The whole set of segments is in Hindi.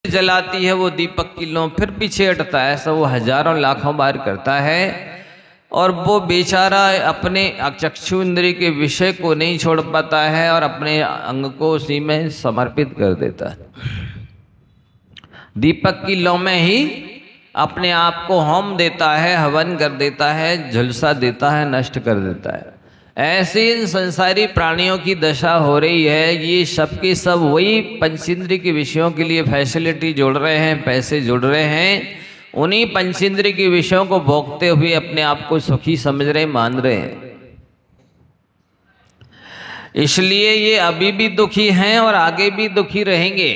जलाती है वो दीपक की लौ, फिर पीछे हटता है। ऐसा वो हजारों लाखों बार करता है और वो बेचारा अपने चक्षु इंद्रिय के विषय को नहीं छोड़ पाता है और अपने अंग को उसी में समर्पित कर देता है। दीपक की लौ में ही अपने आप को होम देता है, हवन कर देता है, झुलसा देता है, नष्ट कर देता है। ऐसे इन संसारी प्राणियों की दशा हो रही है। ये सब के सब वही पंचेंद्रिय के विषयों के लिए फैसिलिटी जोड़ रहे हैं, पैसे जोड़ रहे हैं, उन्हीं पंचेंद्रिय के विषयों को भोगते हुए अपने आप को सुखी समझ रहे, मान रहे हैं। इसलिए ये अभी भी दुखी हैं और आगे भी दुखी रहेंगे।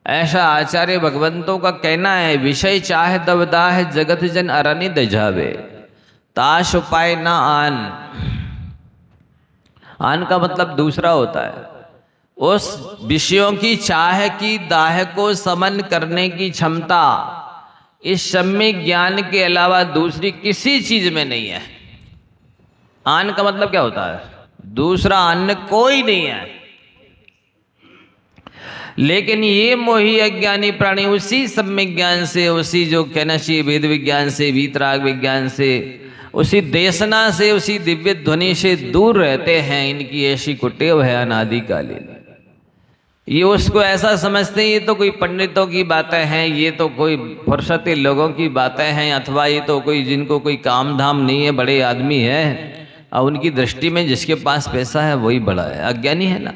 ऐसा आचार्य भगवंतों का कहना है। विषय चाहे दबदाह जगत जन अरनि दजावे, ताश उपाय ना आन। आन का मतलब दूसरा होता है। उस विषयों की चाह की दाह को समन करने की क्षमता इस सम्यक ज्ञान के अलावा दूसरी किसी चीज में नहीं है। आन का मतलब क्या होता है? दूसरा अन्य कोई नहीं है। लेकिन ये मोही अज्ञानी प्राणी उसी सम्यक ज्ञान से, उसी जो कहना चाहिए वेद विज्ञान से, वीतराग विज्ञान से, उसी देशना से, उसी दिव्य ध्वनि से दूर रहते हैं। इनकी ऐसी कुटेव है अनादिकालीन। ये उसको ऐसा समझते हैं ये तो कोई पंडितों की बातें हैं, ये तो कोई फुर्सती लोगों की बातें हैं, अथवा ये तो कोई जिनको कोई काम धाम नहीं है, बड़े आदमी है। और उनकी दृष्टि में जिसके पास पैसा है वही बड़ा है। अज्ञानी है ना।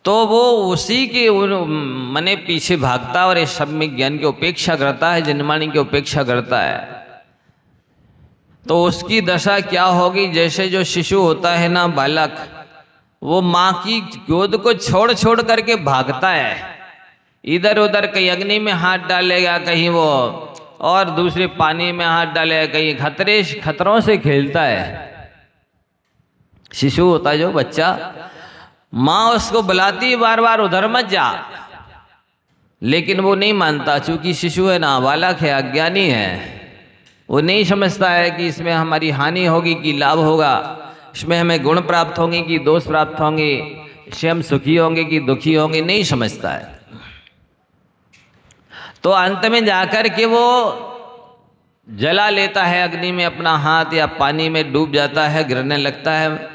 तो वो उसी के मने पीछे भागता और इस सम्यक ज्ञान की उपेक्षा करता है, जनमानी की उपेक्षा करता है। तो उसकी दशा क्या होगी? जैसे जो शिशु होता है ना, बालक, वो माँ की गोद को छोड़ छोड़ करके भागता है। इधर उधर कहीं अग्नि में हाथ डालेगा, कहीं वो और दूसरे पानी में हाथ डालेगा, कहीं खतरों से खेलता है। शिशु होता है जो बच्चा, माँ उसको बुलाती है बार बार, उधर मत जा, लेकिन वो नहीं मानता। चूंकि शिशु है ना, बालक है, अज्ञानी है, वो नहीं समझता है कि इसमें हमारी हानि होगी कि लाभ होगा, इसमें हमें गुण प्राप्त होंगे कि दोष प्राप्त होंगे, इससे हम सुखी होंगे कि दुखी होंगे, नहीं समझता है। तो अंत में जाकर के वो जला लेता है अग्नि में अपना हाथ, या पानी में डूब जाता है, गिरने लगता है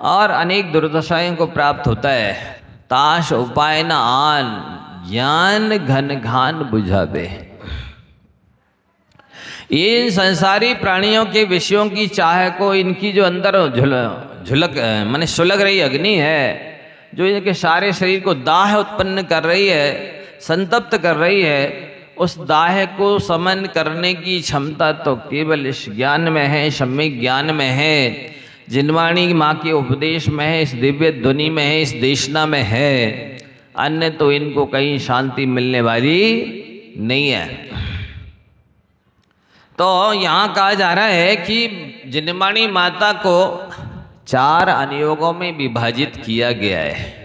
और अनेक दुर्दशाओं को प्राप्त होता है। ताश उपाय न आन, ज्ञान घन घान बुझावे। इन संसारी प्राणियों के विषयों की चाह को, इनकी जो अंदर झुलक माने सुलग रही अग्नि है, जो इनके सारे शरीर को दाह उत्पन्न कर रही है, संतप्त कर रही है, उस दाह को समन करने की क्षमता तो केवल इस ज्ञान में है, सम्यक ज्ञान में है, जिनवाणी माँ के उपदेश में है, इस दिव्य ध्वनि में है, इस देशना में है। अन्य तो इनको कहीं शांति मिलने वाली नहीं है। तो यहाँ कहा जा रहा है कि जिनवाणी माता को 4 अनुयोगों में विभाजित किया गया है।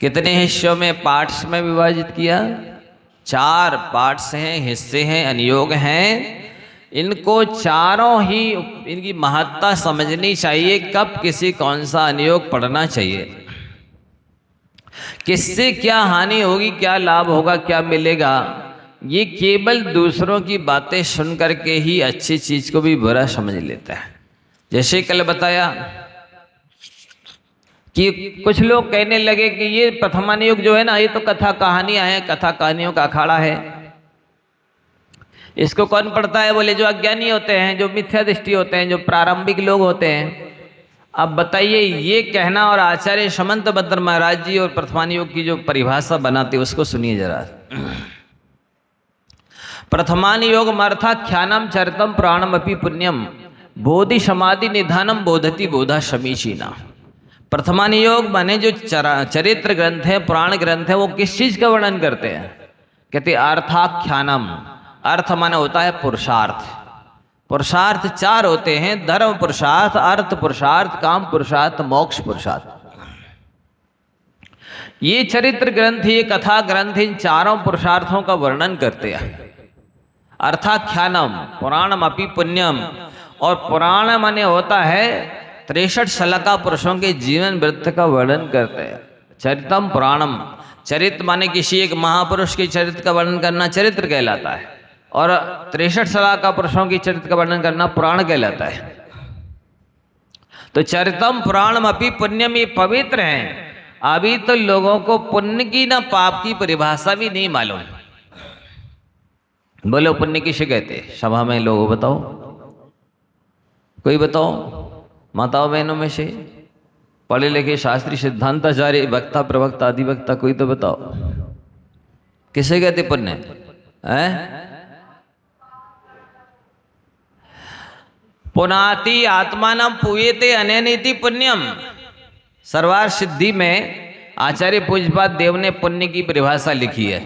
कितने हिस्सों में, पार्ट्स में विभाजित किया? 4 पार्ट्स हैं, हिस्से हैं, अनुयोग हैं। इनको चारों ही इनकी महत्ता समझनी चाहिए। कब किसी कौन सा अनुयोग पढ़ना चाहिए, किससे क्या हानि होगी, क्या लाभ होगा, क्या मिलेगा, ये केवल दूसरों की बातें सुन करके ही अच्छी चीज को भी बुरा समझ लेता है। जैसे कल बताया कि कुछ लोग कहने लगे कि ये प्रथमानुयोग जो है ना, ये तो कथा कहानियां हैं, कथा कहानियों का अखाड़ा है, इसको कौन पढ़ता है? बोले जो अज्ञानी होते हैं, जो मिथ्या दृष्टि होते हैं, जो प्रारंभिक लोग होते हैं। अब बताइए, ये कहना और आचार्य समंत भद्र महाराज जी और प्रथमानुयोग की जो परिभाषा बनाते उसको सुनिए जरा। प्रथमानुयोग अर्थात ख्यानम चरितम प्राणम अपि पुण्यम बोधि समाधि निधानम बोधति बोधा समीचीना। प्रथमानुयोग माने जो चरित्र ग्रंथ है, पुराण ग्रंथ है, वो किस चीज का वर्णन करते हैं? कहते अर्थाख्यानम। अर्थ माने होता है पुरुषार्थ। पुरुषार्थ 4 होते हैं, धर्म पुरुषार्थ, अर्थ पुरुषार्थ, काम पुरुषार्थ, मोक्ष पुरुषार्थ। ये चरित्र ग्रंथ, ये कथा ग्रंथ इन चारों पुरुषार्थों का वर्णन करते हैं। अर्थाख्यानम पुराणम अपि पुण्यम। और पुराण माने होता है 63 सलका पुरुषों के जीवन वृत्त का वर्णन करते हैं। चरितम पुराणम, चरित्र माने किसी एक महापुरुष के चरित्र का वर्णन करना चरित्र कहलाता है, और 63 सलाह का पुरुषों की चरित्र का वर्णन करना पुराण कहलाता है। तो चरितम पुराणम अपि पुण्यम, ये पवित्र हैं। अभी तो लोगों को पुण्य की ना पाप की परिभाषा भी नहीं मालूम। बोलो पुण्य किसे कहते? सभा में लोगों बताओ, कोई बताओ, माताओं बहनों में से पढ़े लिखे शास्त्री सिद्धांताचार्य वक्ता प्रवक्ता अधिवक्ता, कोई तो बताओ किसे कहते पुण्य है? पुनाति आत्मानम पूयते अनैनीति पुण्यम। सर्वार सिद्धि में आचार्य पूज्यपाद देव ने पुण्य की परिभाषा लिखी है।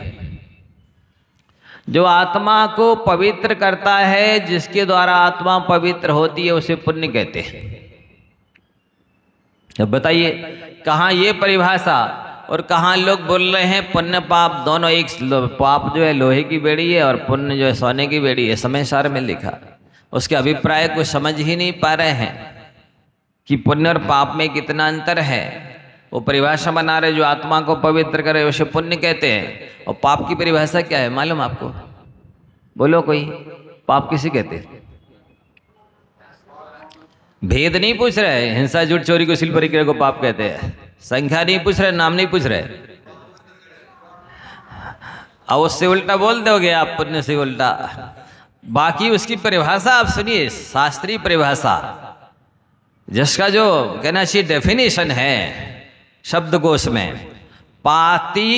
जो आत्मा को पवित्र करता है, जिसके द्वारा आत्मा पवित्र होती है, उसे पुण्य कहते हैं। अब बताइए कहाँ ये परिभाषा और कहाँ लोग बोल रहे हैं पुण्य पाप दोनों एक। पाप जो है लोहे की बेड़ी है और पुण्य जो है सोने की बेड़ी है। समय सार में लिखा, उसके अभिप्राय को समझ ही नहीं पा रहे हैं कि पुण्य और पाप में कितना अंतर है। वो परिभाषा बना रहे, जो आत्मा को पवित्र करे उसे पुण्य कहते हैं, और पाप की परिभाषा क्या है मालूम आपको? बोलो कोई, पाप किसे कहते हैं? भेद नहीं पूछ रहे, हिंसा झूठ चोरी कुशील परिक्रिया को पाप कहते हैं। संख्या नहीं पूछ रहे, नाम नहीं पूछ रहे। अब उससे उल्टा बोल दोगे आप, पुण्य से उल्टा। बाकी उसकी परिभाषा आप सुनिए, शास्त्रीय परिभाषा, जिसका जो कहना चाहिए डेफिनेशन है शब्दकोश में, पाति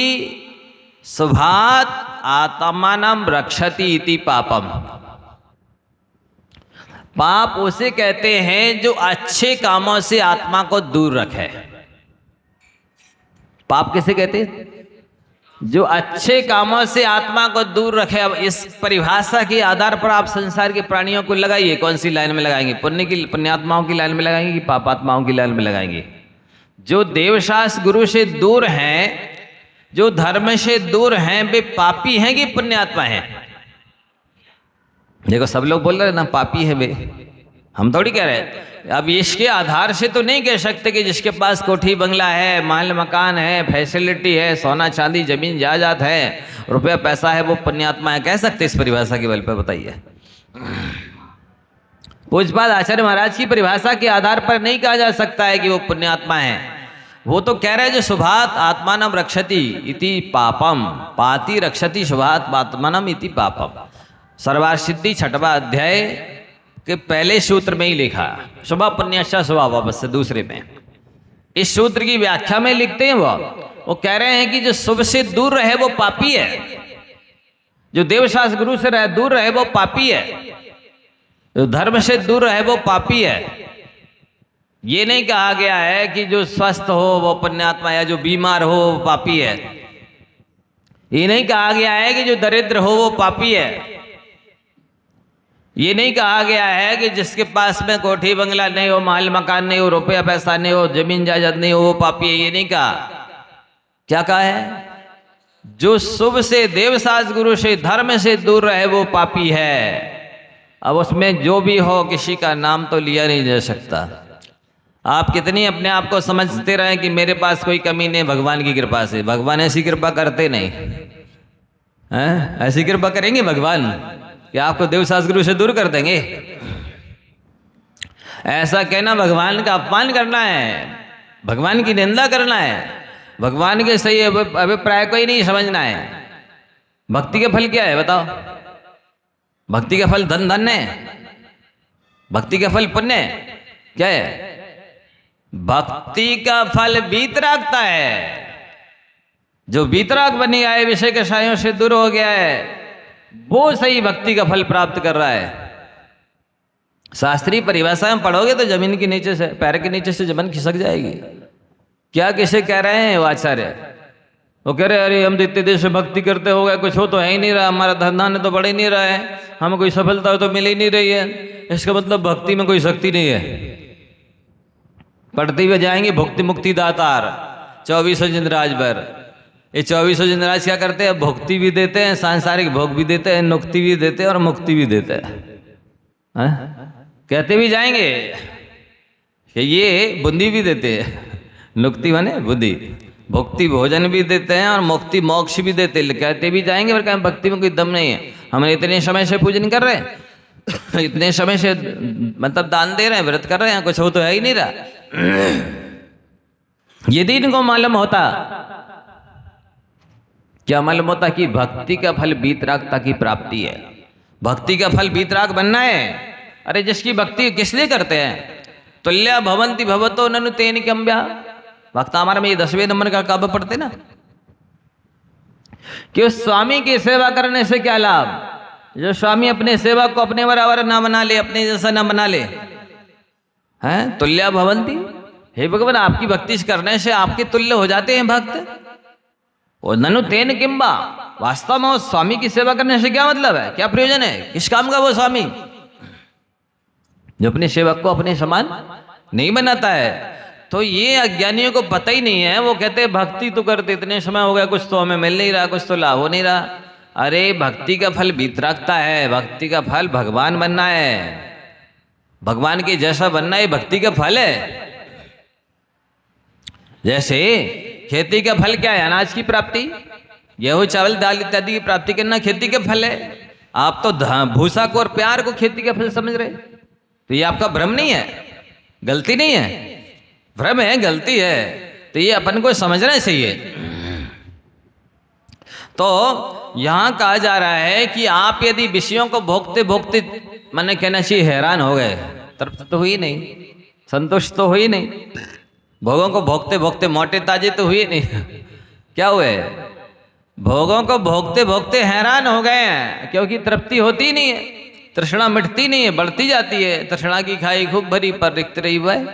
शुभात आत्मानम रक्षति इति पापम। पाप उसे कहते हैं जो अच्छे कामों से आत्मा को दूर रखे। पाप किसे कहते हैं? जो अच्छे कामों से आत्मा को दूर रखे। अब इस परिभाषा के आधार पर आप संसार के प्राणियों को लगाइए, कौन सी लाइन में लगाएंगे? पुण्यात्माओं की लाइन में लगाएंगे कि पापात्माओं की लाइन में लगाएंगे? जो देवशास्त्र गुरु से दूर हैं, जो धर्म से दूर हैं, वे पापी हैं कि पुण्यात्मा हैं? देखो सब लोग बोल रहे हैं ना पापी है वे, हम थोड़ी कह रहे हैं। अब इसके आधार से तो नहीं कह सकते कि जिसके पास कोठी बंगला है, महल मकान है, फैसिलिटी है, सोना चांदी जमीन जायदाद है, रुपया पैसा है, वो पुण्यात्मा है। कह सकते इस परिभाषा के बल पर? बताइए। पूज्यपाद आचार्य महाराज की परिभाषा के आधार पर नहीं कहा जा सकता है कि वो पुण्यात्मा है। वो तो कह रहे हैं जो शुभात आत्मानम रक्षति इति पापम, पाति रक्षति शुभात आत्मानम इति पापम। सर्वार सिद्धि 6वां अध्याय के पहले सूत्र में ही लिखा, शुभ पुण्यश्च शुभ, वापस से दूसरे में इस सूत्र की व्याख्या में लिखते हैं वो कह रहे हैं कि जो शुभ से दूर रहे वो पापी है, जो देवशास्त्र गुरु से दूर रहे वो पापी है, जो धर्म से दूर रहे वो पापी है। ये नहीं कहा गया है कि जो स्वस्थ हो वो पुण्यात्मा है, जो बीमार हो वो पापी है। ये नहीं कहा गया है कि जो दरिद्र हो वो पापी है। ये नहीं कहा गया है कि जिसके पास में कोठी बंगला नहीं हो, महल मकान नहीं हो, रुपया पैसा नहीं हो, जमीन जायदाद नहीं हो, वो पापी है। ये नहीं कहा। क्या कहा है? जो शुभ से, देवशास्त्र गुरु से, धर्म से दूर रहे वो पापी है। अब उसमें जो भी हो, किसी का नाम तो लिया नहीं जा सकता। आप कितनी अपने आप को समझते रहे कि मेरे पास कोई कमी नहीं, भगवान की कृपा से। भगवान ऐसी कृपा करते नहीं हैं। ऐसी कृपा करेंगे भगवान कि आपको देवशास्त्र गुरु से दूर कर देंगे? ऐसा कहना भगवान का अपमान करना है, भगवान की निंदा करना है, भगवान के सही अभिप्राय को ही नहीं समझना है। भक्ति का फल क्या है बताओ? भक्ति का फल धन धन है, भक्ति का फल पुण्य क्या है? भक्ति का फल वीतरागता है। जो वीतराग बनी आए, विषय के सायों से दूर हो गया है, वो सही भक्ति का फल प्राप्त कर रहा है। शास्त्रीय परिभाषा में पढ़ोगे तो जमीन के नीचे से, पैर के नीचे से जमीन खिसक जाएगी। क्या किसे कह रहे हैं वो आचार्य? वो कह रहे अरे हम तो इतने देर से भक्ति करते हो गए, कुछ हो तो है ही नहीं रहा, हमारा धन तो बढ़ ही नहीं रहा है, हमें कोई सफलता तो मिल ही नहीं रही है। इसका मतलब भक्ति में कोई शक्ति नहीं है। पढ़ते हुए जाएंगे भुक्ति मुक्ति दातार 24 जिंदराज भर। ये 24 जिंदराज क्या करते हैं? भुक्ति भी देते हैं, सांसारिक भोग भी देते हैं, नुक्ति भी देते हैं और मुक्ति भी देते हैं। कहते भी जाएंगे कि ये बुद्धि भी देते हैं। नुक्ति माने बुद्धि, भुक्ति भोजन भी देते हैं और मुक्ति मोक्ष भी देते, कहते भी जाएंगे पर कहें भक्ति में कोई दम नहीं है। हम इतने समय से पूजन कर रहे हैं, इतने समय से मतलब दान दे रहे हैं, व्रत कर रहे हैं, कुछ हो तो है ही नहीं रहा। यदि इनको मालूम होता, क्या मालूम होता कि भक्ति का फल वीतरागता की प्राप्ति है, भक्ति का फल वीतराग बनना है। अरे जिसकी भक्ति किस लिए करते हैं, तुल्य भवंति भवतो ननु तेन कम्या, भक्तामार में ये 10वें नंबर का काव्य पढ़ते ना कि उस स्वामी की सेवा करने से क्या लाभ, जो स्वामी अपने सेवक को अपने बराबर ना बना ले, अपने जैसा ना बना ले, हैं तुल्य भवंति, हे भगवान आपकी भक्ति करने से आपके तुल्य हो जाते हैं भक्त। और ननु तेन किम्बा, वास्तव में उस स्वामी की सेवा करने से क्या मतलब है, क्या प्रयोजन है, किस काम का वो स्वामी जो अपने सेवक को अपने समान नहीं बनाता है। तो ये अज्ञानियों को पता ही नहीं है, वो कहते हैं भक्ति तो करते इतने समय हो गया, कुछ तो हमें मिल नहीं रहा, कुछ तो लाभ हो नहीं रहा। अरे भक्ति का फल वीतरागता है, भक्ति का फल भगवान बनना है, भगवान के जैसा बनना है, भक्ति का फल है। जैसे खेती का फल क्या है, अनाज की प्राप्ति, गेहूं चावल दाल इत्यादि की प्राप्ति करना खेती का फल है। आप तो भूसा को और प्यार को खेती का फल समझ रहे, तो ये आपका भ्रम नहीं है, गलती नहीं है, भ्रम है, गलती है, तो ये अपन को समझना चाहिए। तो यहां कहा जा रहा है कि आप यदि विषयों को भोगते भोगते मैंने कहना चाहिए हैरान हो गए, तृप्त तो हुई नहीं, संतुष्ट तो हुई नहीं, भोगों को भोगते भोगते मोटे ताजे तो हुए नहीं, क्या हुए, भोगों को भोगते भोगते हैरान हो गए हैं, क्योंकि तृप्ति होती नहीं है, तृष्णा मिटती नहीं है, बढ़ती जाती है। तृष्णा की खाई खूब भरी पर रिक्त रही वह,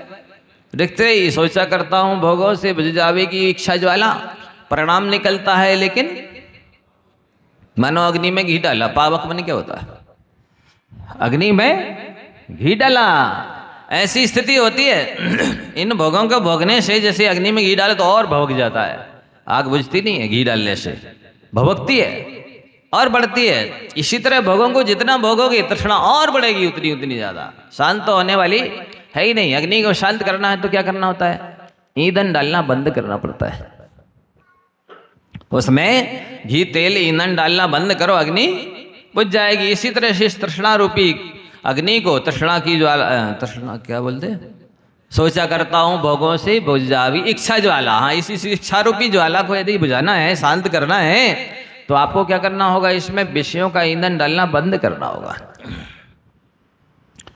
रिक्त रही सोचा करता हूं भोगों से बुझ जावे की इच्छा ज्वाला, परिणाम निकलता है लेकिन मानो अग्नि में घी डाला, पावक मन क्या होता है, अग्नि में घी डाला, ऐसी स्थिति होती है। इन भोगों को भोगने से जैसे अग्नि में घी डाले तो और भोग जाता है, आग बुझती नहीं है, घी डालने से भभकती है और बढ़ती है। इसी तरह भोगों को जितना भोगोगे तृष्णा और बढ़ेगी, उतनी उतनी ज्यादा, शांत तो होने वाली है ही नहीं। अग्नि को शांत करना है तो क्या करना होता है, ईंधन डालना बंद करना पड़ता है, उसमें घी तेल ईंधन डालना बंद करो, अग्नि बुझ जाएगी। इसी तरह से इस तृष्णा रूपी अग्नि को, तृष्णा की ज्वाला, तृष्णा क्या बोलते, सोचा करता हूं भोगों से बुझ जावी इच्छा ज्वाला, हाँ इसी इच्छा रूपी ज्वाला को यदि बुझाना है, शांत करना है, तो आपको क्या करना होगा, इसमें विषयों का ईंधन डालना बंद करना होगा।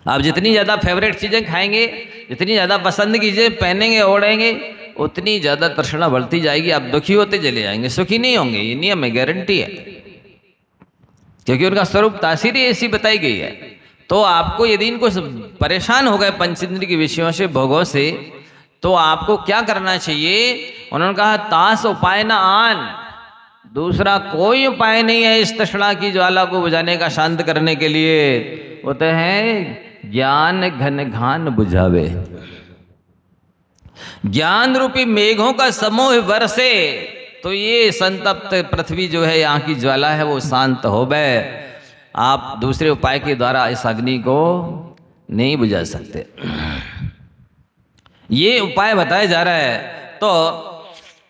आप जितनी ज्यादा फेवरेट चीजें खाएंगे, जितनी ज्यादा पसंद की चीजें पहनेंगे ओढ़ेंगे, उतनी ज्यादा तृष्णा बढ़ती जाएगी, आप दुखी होते चले जाएंगे, सुखी नहीं होंगे, ये नियम है, गारंटी है, क्योंकि उनका स्वरूप तासीर ही ऐसी बताई गई है। तो आपको यदि इनको परेशान हो गए पंचेंद्रिय के विषयों से, भोगों से, तो आपको क्या करना चाहिए, उन्होंने कहा तास उपाय न आन, दूसरा कोई उपाय नहीं है इस तृष्णा की ज्वाला को बुझाने का, शांत करने के लिए, वो तो है ज्ञान घन घान बुझावे, ज्ञान रूपी मेघों का समूह बरसे, तो ये संतप्त पृथ्वी जो है, यहाँ की ज्वाला है, वो शांत हो गए। आप दूसरे उपाय के द्वारा इस अग्नि को नहीं बुझा सकते, ये उपाय बताया जा रहा है। तो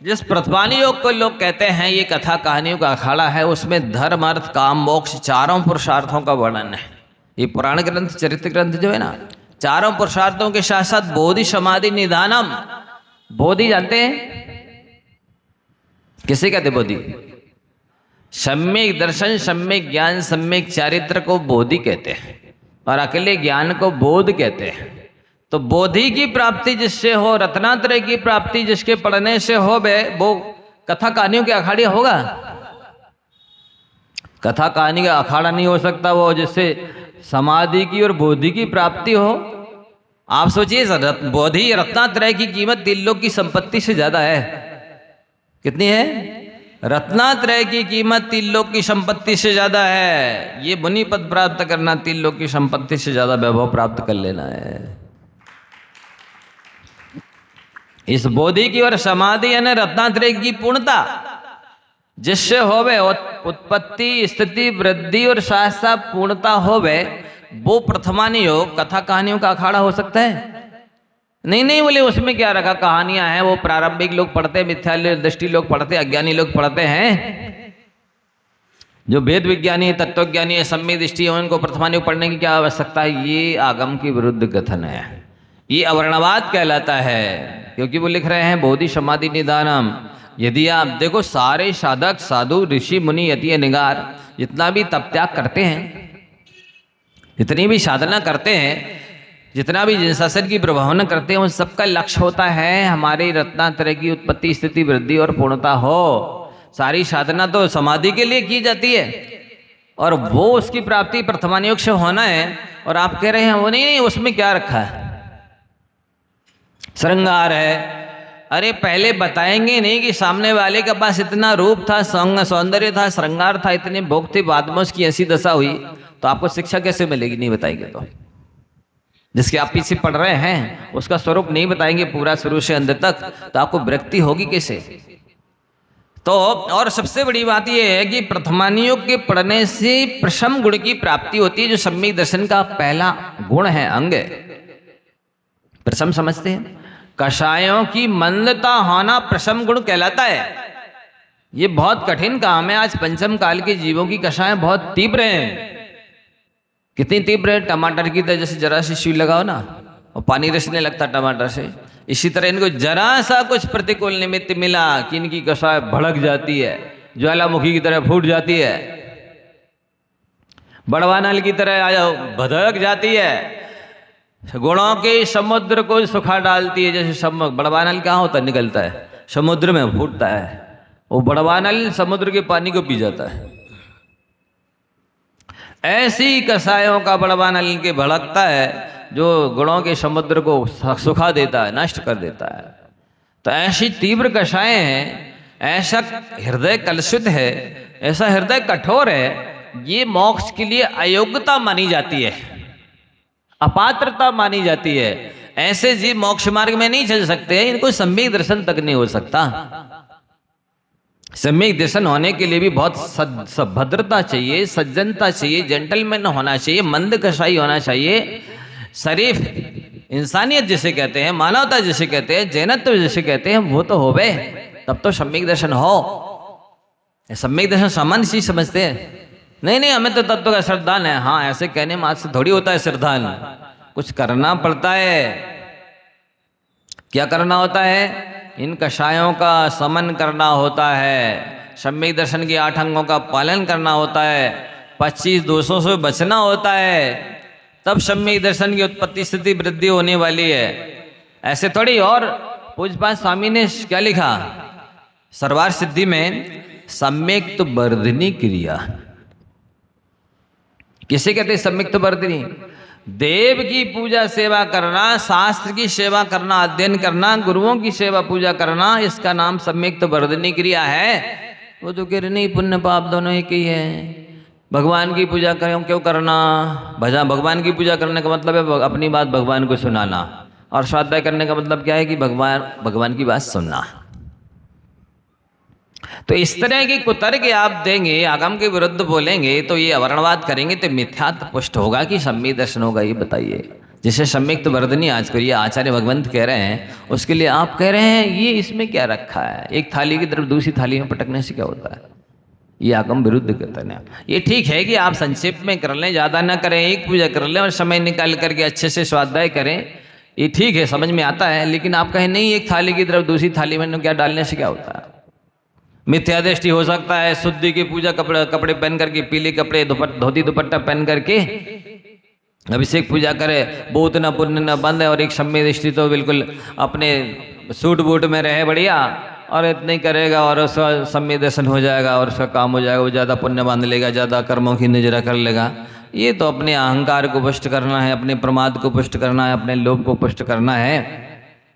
जिस प्रतिपानी योग को लोग कहते हैं ये कथा कहानियों का अखाड़ा है, उसमें धर्म अर्थ काम मोक्ष चारों पुरुषार्थों का वर्णन है। ये पुराण ग्रंथ चरित्र ग्रंथ जो है ना, चारों पुरुषार्थों के साथ साथ बोधि समाधि निधानम, बोधि जानते हैं किसे कहते, बोधि सम्यक दर्शन, सम्यक ज्ञान, सम्यक चारित्र को बोधि कहते हैं, और अकेले ज्ञान को बोध कहते हैं। तो बोधि की प्राप्ति जिससे हो, रत्नात्रय की प्राप्ति जिसके पढ़ने से हो बे, वो कथा कहानियों के अखाड़े होगा। कथा कहानी का अखाड़ा नहीं हो सकता वो जिससे समाधि की और बोधि की प्राप्ति हो। आप सोचिए, बोधि रत्नात्रय की कीमत 3 लोक की संपत्ति से ज्यादा है। कितनी है? रत्नात्रय की कीमत 3 लोक की संपत्ति से ज्यादा है। ये मुनि पद प्राप्त करना 3 लोक की संपत्ति से ज्यादा वैभव प्राप्त कर लेना है। इस बोधि की और समाधि यानी रत्नात्रय की पूर्णता जिससे होवे, उत्पत्ति स्थिति वृद्धि और साथ साथ पूर्णता होवे, वो प्रथमानी योग कथा कहानियों का अखाड़ा हो सकता है? नहीं नहीं बोले उसमें क्या रखा, कहानियां हैं, वो प्रारंभिक लोग पढ़ते, मिथ्या दृष्टि लोग पढ़ते, अज्ञानी लोग पढ़ते हैं। जो वेद विज्ञानी तत्वज्ञानी है, सम्यक दृष्टि है, उनको प्रथमानुग पढ़ने की क्या आवश्यकता है। ये आगम की विरुद्ध कथन है, ये अवर्णवाद कहलाता है। क्योंकि वो लिख रहे हैं बोधि समाधि निदानम। यदि आप देखो सारे साधक साधु ऋषि मुनि यति निगार जितना भी तप त्याग करते हैं, जितनी भी साधना करते हैं, जितना भी जिन शासन की प्रभावना करते हैं, उन सबका लक्ष्य होता है हमारी रत्नात्रय की उत्पत्ति स्थिति वृद्धि और पूर्णता हो। सारी साधना तो समाधि के लिए की जाती है और वो उसकी प्राप्ति प्रथमानुग से होना है। और आप कह रहे हैं वो नहीं उसमें क्या रखा है, श्रृंगार है। अरे पहले बताएंगे नहीं कि सामने वाले के पास इतना रूप था, सौंदर्य था, श्रृंगार था, इतने भोग थे, बाद में उसकी ऐसी दशा हुई, तो आपको शिक्षा कैसे मिलेगी, नहीं बताएंगे तो। जिसके आप पीछे पढ़ रहे हैं उसका स्वरूप नहीं बताएंगे पूरा शुरू से अंत तक, तो आपको विरक्ति होगी कैसे। तो और सबसे बड़ी बात यह है कि प्रथमानुग के पढ़ने से प्रशम गुण की प्राप्ति होती है, जो सम्यक दर्शन का पहला गुण है, अंग है। प्रशम समझते हैं, कषायों की मंदता होना प्रशम गुण कहलाता है। ये बहुत कठिन काम है। आज पंचम काल के जीवों की कषाय बहुत तीव्र हैं। कितनी तीव्र है, टमाटर की तरह, जैसे जरा सी सुई लगाओ ना और पानी रिसने लगता टमाटर से, इसी तरह इनको जरा सा कुछ प्रतिकूल निमित्त मिला कि इनकी कषाय भड़क जाती है, ज्वालामुखी की तरह फूट जाती है, बड़वा नल की तरह आ जाओ भड़क जाती है, गुणों के समुद्र को सुखा डालती है। जैसे बड़वा नल कहाँ होता है, निकलता है समुद्र में, फूटता है, वो बड़वा नल समुद्र के पानी को पी जाता है। ऐसी कषायों का बड़वा नल के भड़कता है जो गुणों के समुद्र को सुखा देता है, नष्ट कर देता है। तो ऐसी तीव्र कषायें हैं, ऐसा हृदय कलुषित है, ऐसा हृदय कठोर है, ये मोक्ष के लिए अयोग्यता मानी जाती है, अपात्रता मानी जाती है। ऐसे जीव मोक्ष मार्ग में नहीं चल सकते, इनको सम्यक दर्शन तक नहीं हो सकता। सम्यक दर्शन होने के लिए भी बहुत भद्रता चाहिए, सज्जनता चाहिए, जेंटलमैन होना चाहिए, मंद कसाई होना चाहिए, शरीफ इंसानियत जिसे कहते हैं, मानवता जिसे कहते हैं, जैनत्व जिसे कहते हैं, वो तो होवे, तब तो सम्यक दर्शन हो। सम्यक दर्शन सामान्य चीज समझते हैं, नहीं नहीं हमें तो तत्व का श्रद्धान है। हाँ, ऐसे कहने में आज से थोड़ी होता है श्रद्धान, कुछ करना पड़ता है। क्या करना होता है, इन कषायों का समन करना होता है, सम्यक दर्शन के 8 अंगों का पालन करना होता है, 25 दोषों से बचना होता है, तब सम्यक दर्शन की उत्पत्ति स्थिति वृद्धि होने वाली है। ऐसे थोड़ी। और पूज्यपाद स्वामी ने क्या लिखा सर्वार सिद्धि में, सम्यक तो वर्धिनी क्रिया। किसे कहते हैं सम्यक तो वर्धिनी? देव की पूजा सेवा करना, शास्त्र की सेवा करना, अध्ययन करना, गुरुओं की सेवा पूजा करना, इसका नाम सम्यक तो वर्धिनी क्रिया है। वो तो कह रहे नहीं पुण्य पाप दोनों एक ही है, भगवान की पूजा करें क्यों करना। भगवान की पूजा करने का मतलब है अपनी बात भगवान को सुनाना, और स्वाध्याय करने का मतलब क्या है कि भगवान की बात सुनना। तो इस तरह की कुतर्क आप देंगे, आगम के विरुद्ध बोलेंगे, तो ये अवर्णवाद करेंगे, तो मिथ्यात्व पुष्ट होगा कि सम्यक दर्शन होगा। ये बताइए, जिसे सम्यक तो वर्धिनी आज करिए आचार्य भगवंत कह रहे हैं, उसके लिए आप कह रहे हैं ये इसमें क्या रखा है, एक थाली की तरफ दूसरी थाली में पटकने से क्या होता है। ये आगम विरुद्ध कहते हैं। ये ठीक है कि आप संक्षेप में कर लें, ज़्यादा ना करें, एक पूजा कर लें और समय निकाल करके अच्छे से स्वाध्याय करें, ये ठीक है, समझ में आता है। लेकिन आप कहें नहीं एक थाली की तरफ दूसरी थाली में क्या डालने से क्या होता है। मिथ्या दृष्टि हो सकता है, शुद्धि की पूजा कपड़े पहन करके, पीले कपड़े धोती दुपट्टा पहन करके अभिषेक पूजा करे, बहुत न पुण्य न बंद है, और एक सम्यक दृष्टि तो बिल्कुल अपने सूट बूट में रहे बढ़िया, और इतना ही करेगा और उसका सम्यक दर्शन हो जाएगा और उसका काम हो जाएगा, वो ज़्यादा पुण्य बांध लेगा, ज़्यादा कर्मों की नजरा कर लेगा। ये तो अपने अहंकार को पुष्ट करना है, अपने प्रमाद को पुष्ट करना है, अपने लोभ को पुष्ट करना है,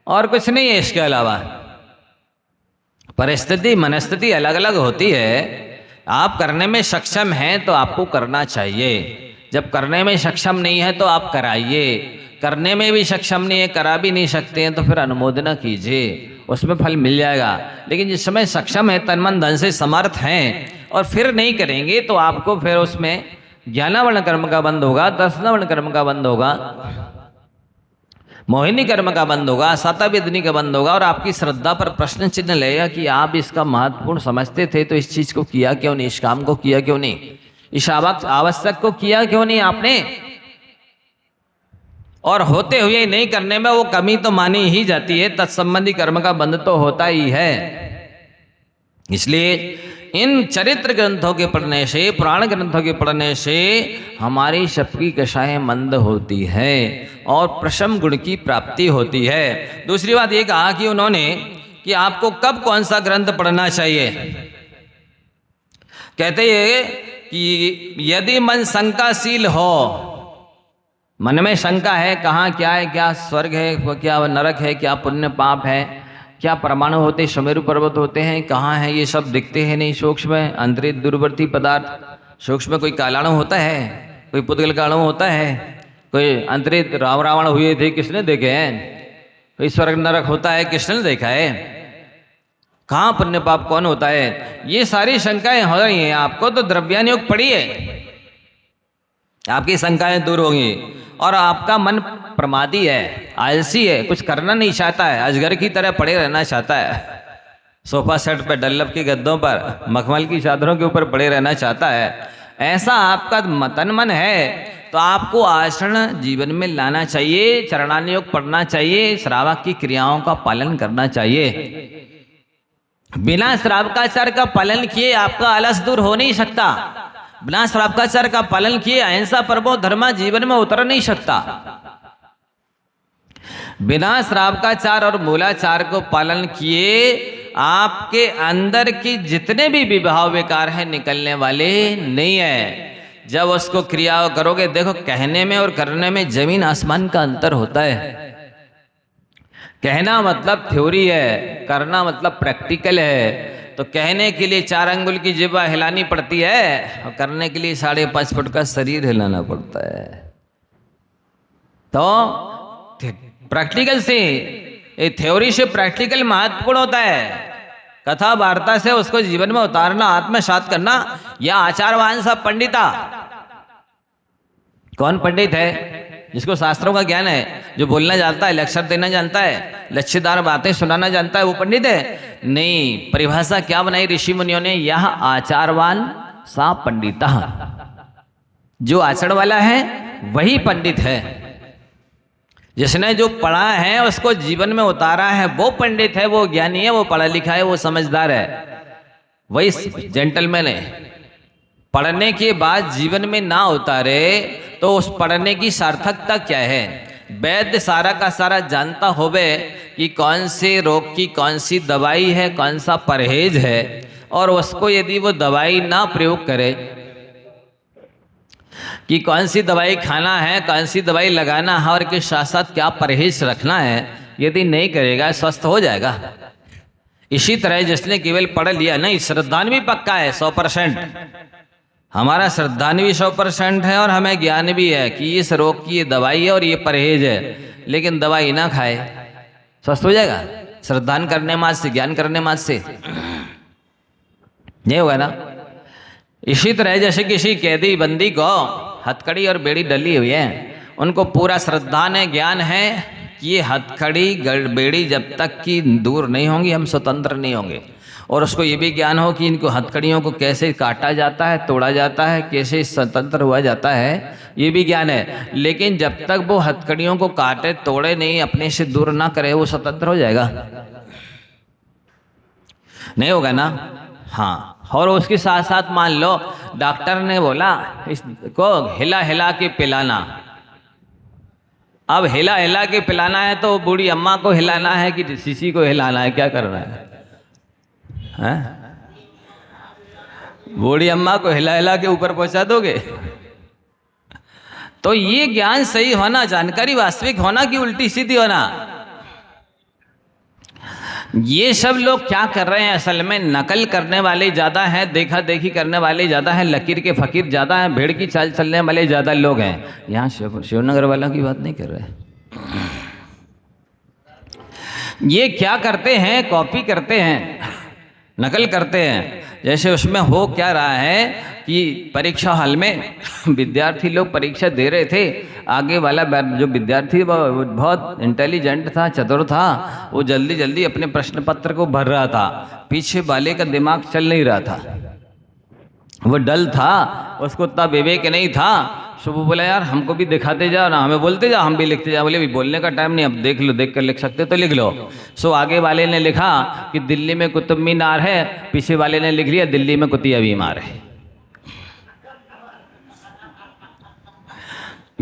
और कुछ नहीं है इसके अलावा। परिस्थिति मनस्थिति अलग अलग होती है। आप करने में सक्षम हैं तो आपको करना चाहिए, जब करने में सक्षम नहीं है तो आप कराइए। करने में भी सक्षम नहीं है, करा भी नहीं सकते हैं, तो फिर अनुमोदना कीजिए, उसमें फल मिल जाएगा। लेकिन जिस समय सक्षम है, तन मन धन से समर्थ हैं, और फिर नहीं करेंगे तो आपको फिर उसमें ज्ञानावर्ण कर्म का बंध होगा, दर्शनावर्ण कर्म का बंध होगा। मोहिनी कर्म का बंद होगा, शतविधि का बंद होगा, और आपकी श्रद्धा पर प्रश्न चिन्ह लगेगा कि आप इसका महत्वपूर्ण समझते थे तो इस चीज को किया क्यों नहीं, इस काम को किया क्यों नहीं, इस आवश्यक को किया क्यों नहीं आपने। और होते हुए नहीं करने में वो कमी तो मानी ही जाती है, तत्संबंधी कर्म का बंध तो होता ही है। इसलिए इन चरित्र ग्रंथों के पढ़ने से, पुराण ग्रंथों के पढ़ने से हमारी सबकी कषाएं मंद होती है और प्रशम गुण की प्राप्ति होती है। दूसरी बात ये कहा कि उन्होंने कि आपको कब कौन सा ग्रंथ पढ़ना चाहिए। कहते हैं कि यदि मन शंकाशील हो, मन में शंका है कहाँ क्या है, क्या स्वर्ग है, क्या नरक है, क्या पुण्य पाप है, क्या परमाणु होते, सुमेरु पर्वत होते हैं, कहाँ है, ये सब दिखते हैं नहीं, सूक्ष्म अंतरित दूरवर्ती पदार्थ। सूक्ष्म कोई कालाणु होता है, कोई पुद्गल काणु होता है, कोई अंतरित राम रावण हुए थे किसने देखे हैं, कोई स्वर्ग नरक होता है किसने देखा है, कहाँ पुण्य पाप कौन होता है, ये सारी शंकाएं हो रही हैं आपको। तो द्रव्यानुयोग पढ़िए, आपकी शंकाएं दूर होंगी। और आपका मन प्रमादी है, आलसी है, कुछ करना नहीं चाहता है, अजगर की तरह पड़े रहना चाहता है, सोफा सेट पे, डल्लब के गद्दों पर, मखमल की चादरों के ऊपर पड़े रहना चाहता है, ऐसा आपका तन मन है, तो आपको आचरण जीवन में लाना चाहिए, चरणानुयोग पढ़ना चाहिए, श्रावक की क्रियाओं का पालन करना चाहिए। बिना श्रावकाचार का पालन किए आपका आलस दूर हो नहीं सकता, बिना श्रावकाचार का पालन किए अहिंसा परमो धर्म जीवन में उतर नहीं सकता। बिना श्रावकाचार और मूलाचार को पालन किए आपके अंदर की जितने भी विभाव विकार है निकलने वाले नहीं है। जब उसको क्रिया करोगे, देखो कहने में और करने में जमीन आसमान का अंतर होता है। कहना मतलब थ्योरी है, करना मतलब प्रैक्टिकल है। तो कहने के लिए 4 अंगुल की जिह्वा हिलानी पड़ती है और करने के लिए 5.5 फुट का शरीर हिलाना पड़ता है। तो प्रैक्टिकल से, थ्योरी से प्रैक्टिकल महत्वपूर्ण होता है। कथा वार्ता से उसको जीवन में उतारना, आत्मसात करना। या आचारवान सा पंडिता, कौन पंडित है? जिसको शास्त्रों का ज्ञान है, जो बोलना जानता है, लेक्चर देना जानता है, लच्छेदार बातें सुनाना जानता है, वो पंडित है? नहीं। परिभाषा क्या बनाई ऋषि मुनियों ने? यह आचारवान सा पंडिता, जो आचरण वाला है वही पंडित है। जिसने जो पढ़ा है उसको जीवन में उतारा है वो पंडित है, वो ज्ञानी है, वो पढ़ा लिखा है, वो समझदार है, वही जेंटलमैन है। पढ़ने के बाद जीवन में ना उतारे तो उस पढ़ने की सार्थकता क्या है? वैद्य सारा का सारा जानता होवे कि कौन से रोग की कौन सी दवाई है, कौन सा परहेज है, और उसको यदि वो दवाई ना प्रयोग करे कि कौन सी दवाई खाना है, कौन सी दवाई लगाना है और के साथ साथ क्या परहेज रखना है, यदि नहीं करेगा स्वस्थ हो जाएगा। इसी तरह जिसने केवल पढ़ लिया, नहीं, श्रद्धान भी पक्का है 100%, हमारा श्रद्धान भी 100% है और हमें ज्ञान भी है कि इस रोग की ये दवाई है और ये परहेज है, लेकिन दवाई ना खाए, स्वस्थ हो जाएगा? श्रद्धान करने मात्र से, ज्ञान करने मात्र से नहीं होगा ना। इसी तरह जैसे किसी कैदी बंदी को हथकड़ी और बेड़ी डली हुई है, उनको पूरा श्रद्धान है, ज्ञान है कि ये हथकड़ी बेड़ी जब तक कि दूर नहीं होंगी हम स्वतंत्र नहीं होंगे, और उसको ये भी ज्ञान हो कि इनको हथकड़ियों को कैसे काटा जाता है, तोड़ा जाता है, कैसे स्वतंत्र हुआ जाता है, ये भी ज्ञान है। लेकिन जब तक वो हथकड़ियों को काटे तोड़े नहीं, अपने से दूर ना करे, वो स्वतंत्र हो जाएगा? नहीं होगा ना। हाँ, और उसके साथ साथ मान लो डॉक्टर ने बोला इसको हिला हिला के पिलाना। अब हिला हिला के पिलाना है तो बूढ़ी अम्मा को हिलाना है कि सीसी को हिलाना है, क्या करना है? बूढ़ी अम्मा को हिला हिला के ऊपर पहुंचा दोगे? तो ये ज्ञान सही होना, जानकारी वास्तविक होना कि उल्टी सीधी होना, ये सब लोग क्या कर रहे हैं? असल में नकल करने वाले ज़्यादा हैं, देखा देखी करने वाले ज़्यादा हैं, लकीर के फकीर ज़्यादा हैं, भेड़ की चाल चलने वाले ज़्यादा लोग हैं। यहाँ शिवनगर वाला की बात नहीं कर रहे। ये क्या करते हैं? कॉपी करते हैं, नकल करते हैं। जैसे उसमें हो क्या रहा है कि परीक्षा हॉल में विद्यार्थी लोग परीक्षा दे रहे थे, आगे वाला जो विद्यार्थी वो बहुत इंटेलिजेंट था, चतुर था, वो जल्दी जल्दी अपने प्रश्न पत्र को भर रहा था, पीछे वाले का दिमाग चल नहीं रहा था, वो डल था, उसको उतना विवेक नहीं था। सो वो बोला यार हमको भी दिखाते जाओ ना, हमें बोलते जाओ, हम भी लिखते जाओ। बोले अभी बोलने का टाइम नहीं, अब देख लो, देख कर लिख सकते तो लिख लो। सो आगे वाले ने लिखा कि दिल्ली में कुतुब मीनार है, पीछे वाले ने लिख लिया दिल्ली में कुतिया बीमार है।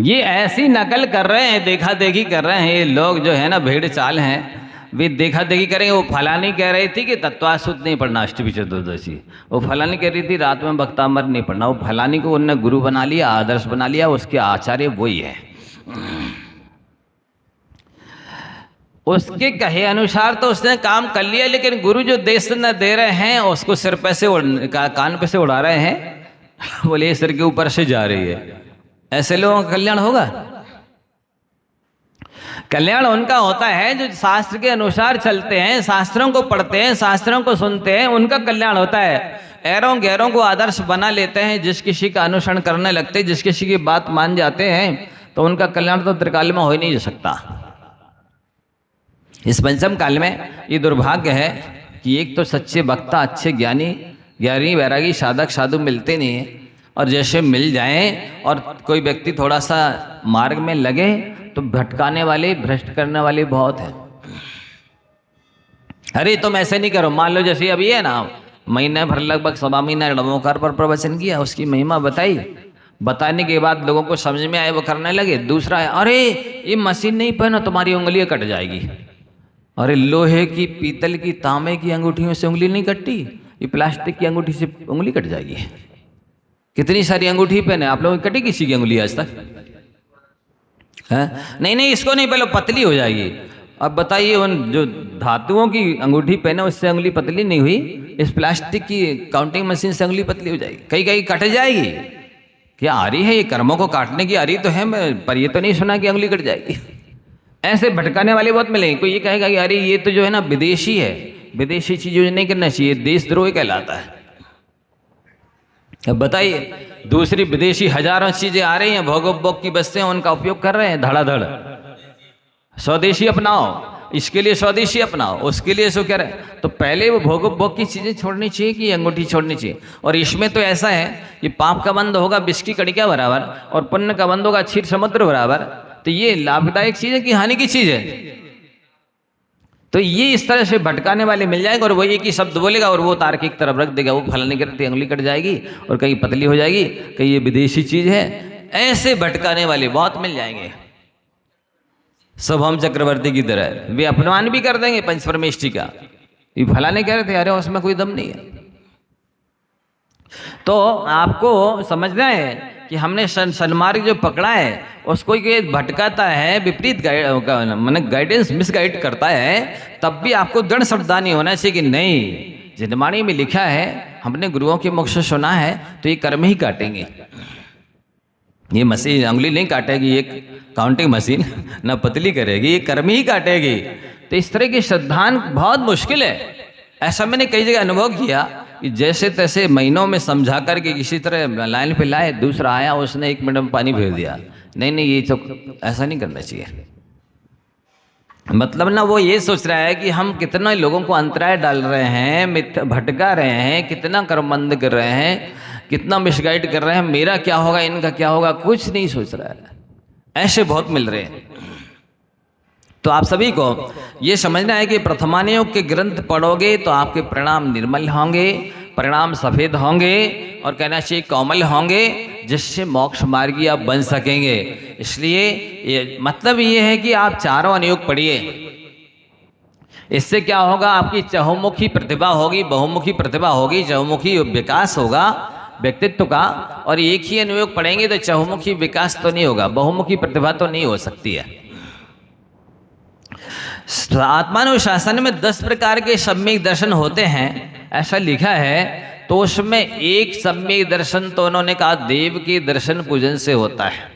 ये ऐसी नकल कर रहे हैं, देखा देखी कर रहे हैं ये लोग जो है ना, भेड़ चाल हैं। वे देखा देखी करेंगे। वो फलानी कह रही थी कि तत्वासुत नहीं पढ़ना अष्टमी चतुर्दशी, वो फलानी कह रही थी रात में भक्तामृत नहीं पढ़ना, वो फलानी को उनने गुरु बना लिया, आदर्श बना लिया, उसके आचार्य वही है। उसके कहे अनुसार तो उसने काम कर लिया, लेकिन गुरु जो देश न दे रहे हैं उसको सिर पे से कान पे से उड़ा रहे हैं। बोले सिर के ऊपर से जा रही है। ऐसे लोगों का कल्याण होगा? कल्याण उनका होता है जो शास्त्र के अनुसार चलते हैं, शास्त्रों को पढ़ते हैं, शास्त्रों को सुनते हैं, उनका कल्याण होता है। ऐरों गैरों को आदर्श बना लेते हैं, जिस किसी का अनुसरण करने लगते हैं, जिस किसी की बात मान जाते हैं, तो उनका कल्याण तो त्रिकाल में हो ही नहीं सकता। इस पंचम काल में ये दुर्भाग्य है कि एक तो सच्चे वक्ता, अच्छे ज्ञानी वैरागी साधक साधु मिलते नहीं हैं, और जैसे मिल जाएं और कोई व्यक्ति थोड़ा सा मार्ग में लगे तो भटकाने वाले, भ्रष्ट करने वाले बहुत हैं। अरे तुम ऐसे नहीं करो, मान लो जैसे अभी है ना, महीने भर लगभग 1.25 महीना डमोकार पर प्रवचन किया, उसकी महिमा बताई, बताने के बाद लोगों को समझ में आए, वो करने लगे। दूसरा है अरे ये मशीन नहीं पहनो तुम्हारी उंगलियां कट जाएगी। अरे लोहे की, पीतल की, तांबे की अंगूठियों से उंगली नहीं कटती, ये प्लास्टिक की अंगूठी से उंगली कट जाएगी। कितनी सारी अंगूठी पहने आप लोग, कटी किसी की अंगुली आज तक है? नहीं इसको नहीं, पहले पतली हो जाएगी। अब बताइए उन जो धातुओं की अंगूठी पहने उससे उंगली पतली नहीं हुई, इस प्लास्टिक की काउंटिंग मशीन से उंगली पतली हो जाएगी, कहीं कहीं कट जाएगी। क्या आ रही है ये, कर्मों को काटने की आ रही तो है, पर ये तो नहीं सुना कि उंगली कट जाएगी। ऐसे भटकाने वाले बहुत मिलेंगे। कोई ये कहेगा कि अरे ये तो जो है ना विदेशी है, विदेशी चीज़ नहीं करना चाहिए, देशद्रोह कहलाता है। अब बताइए दूसरी विदेशी हजारों चीजें आ रही हैं, भोग की बस्तें उनका उपयोग कर रहे हैं धड़ाधड़। स्वदेशी अपनाओ, इसके लिए स्वदेशी अपनाओ, उसके लिए सो कह रहे हैं। तो पहले वो भोग की चीजें छोड़नी चाहिए कि अंगूठी छोड़नी चाहिए। और इसमें तो ऐसा है कि पाप का बंद होगा विष की कड़िका बराबर, और पुण्य का बंद होगा क्षीर समुद्र बराबर। तो ये लाभदायक चीज है कि हानि की चीज है? तो ये इस तरह से भटकाने वाले मिल जाएंगे, और वो एक ही शब्द बोलेगा और वो तार्किक तरफ रख देगा, वो फलाने करती अंगुली कट जाएगी और कहीं पतली हो जाएगी, कहीं ये विदेशी चीज है। ऐसे भटकाने वाले बहुत मिल जाएंगे, सब हम चक्रवर्ती की तरह। वे अपमान भी कर देंगे पंच परमेष्ठी का, ये फलाने कह रहे थे, अरे उसमें कोई दम नहीं है। तो आपको समझना है कि हमने सन्मार्ग जो पकड़ा है उसको ये भटकाता है, विपरीत गाइडेंस मिसगाइड करता है, तब भी आपको दृढ़ सावधानी होना चाहिए कि नहीं, जिनवाणी में लिखा है, हमने गुरुओं के मुख से सुना है, तो ये कर्म ही काटेंगे। ये मशीन उंगली नहीं काटेगी, एक काउंटिंग मशीन ना पतली करेगी, ये कर्म ही काटेगी। तो इस तरह की सिद्धांत बहुत मुश्किल है। ऐसा मैंने कई जगह अनुभव किया कि जैसे तैसे महीनों में समझा करके किसी तरह लाइन पे लाए, दूसरा आया उसने 1 मिनट में पानी भेज दिया। नहीं ये तो ऐसा नहीं करना चाहिए। मतलब ना वो ये सोच रहा है कि हम कितना लोगों को अंतराय डाल रहे हैं, भटका रहे हैं, कितना कर्मबंद कर रहे हैं, कितना मिसगाइड कर रहे हैं, मेरा क्या होगा, इनका क्या होगा, कुछ नहीं सोच रहा है। ऐसे बहुत मिल रहे हैं। तो आप सभी को ये समझना है कि प्रथमानुयोग के ग्रंथ पढ़ोगे तो आपके परिणाम निर्मल होंगे, परिणाम सफ़ेद होंगे, और कहना चाहिए कोमल होंगे, जिससे मोक्ष मार्गी आप बन सकेंगे। इसलिए ये मतलब ये है कि आप चारों अनुयोग पढ़िए। इससे क्या होगा, आपकी चहुमुखी प्रतिभा होगी, बहुमुखी प्रतिभा होगी, चहुमुखी विकास होगा व्यक्तित्व का। और एक ही अनुयोग पढ़ेंगे तो चहुमुखी विकास तो नहीं होगा, बहुमुखी प्रतिभा तो नहीं हो सकती है। आत्मानुशासन में 10 प्रकार के सम्यक दर्शन होते हैं, ऐसा लिखा है। तो उसमें एक सम्यक दर्शन तो उन्होंने कहा देव के दर्शन पूजन से होता है,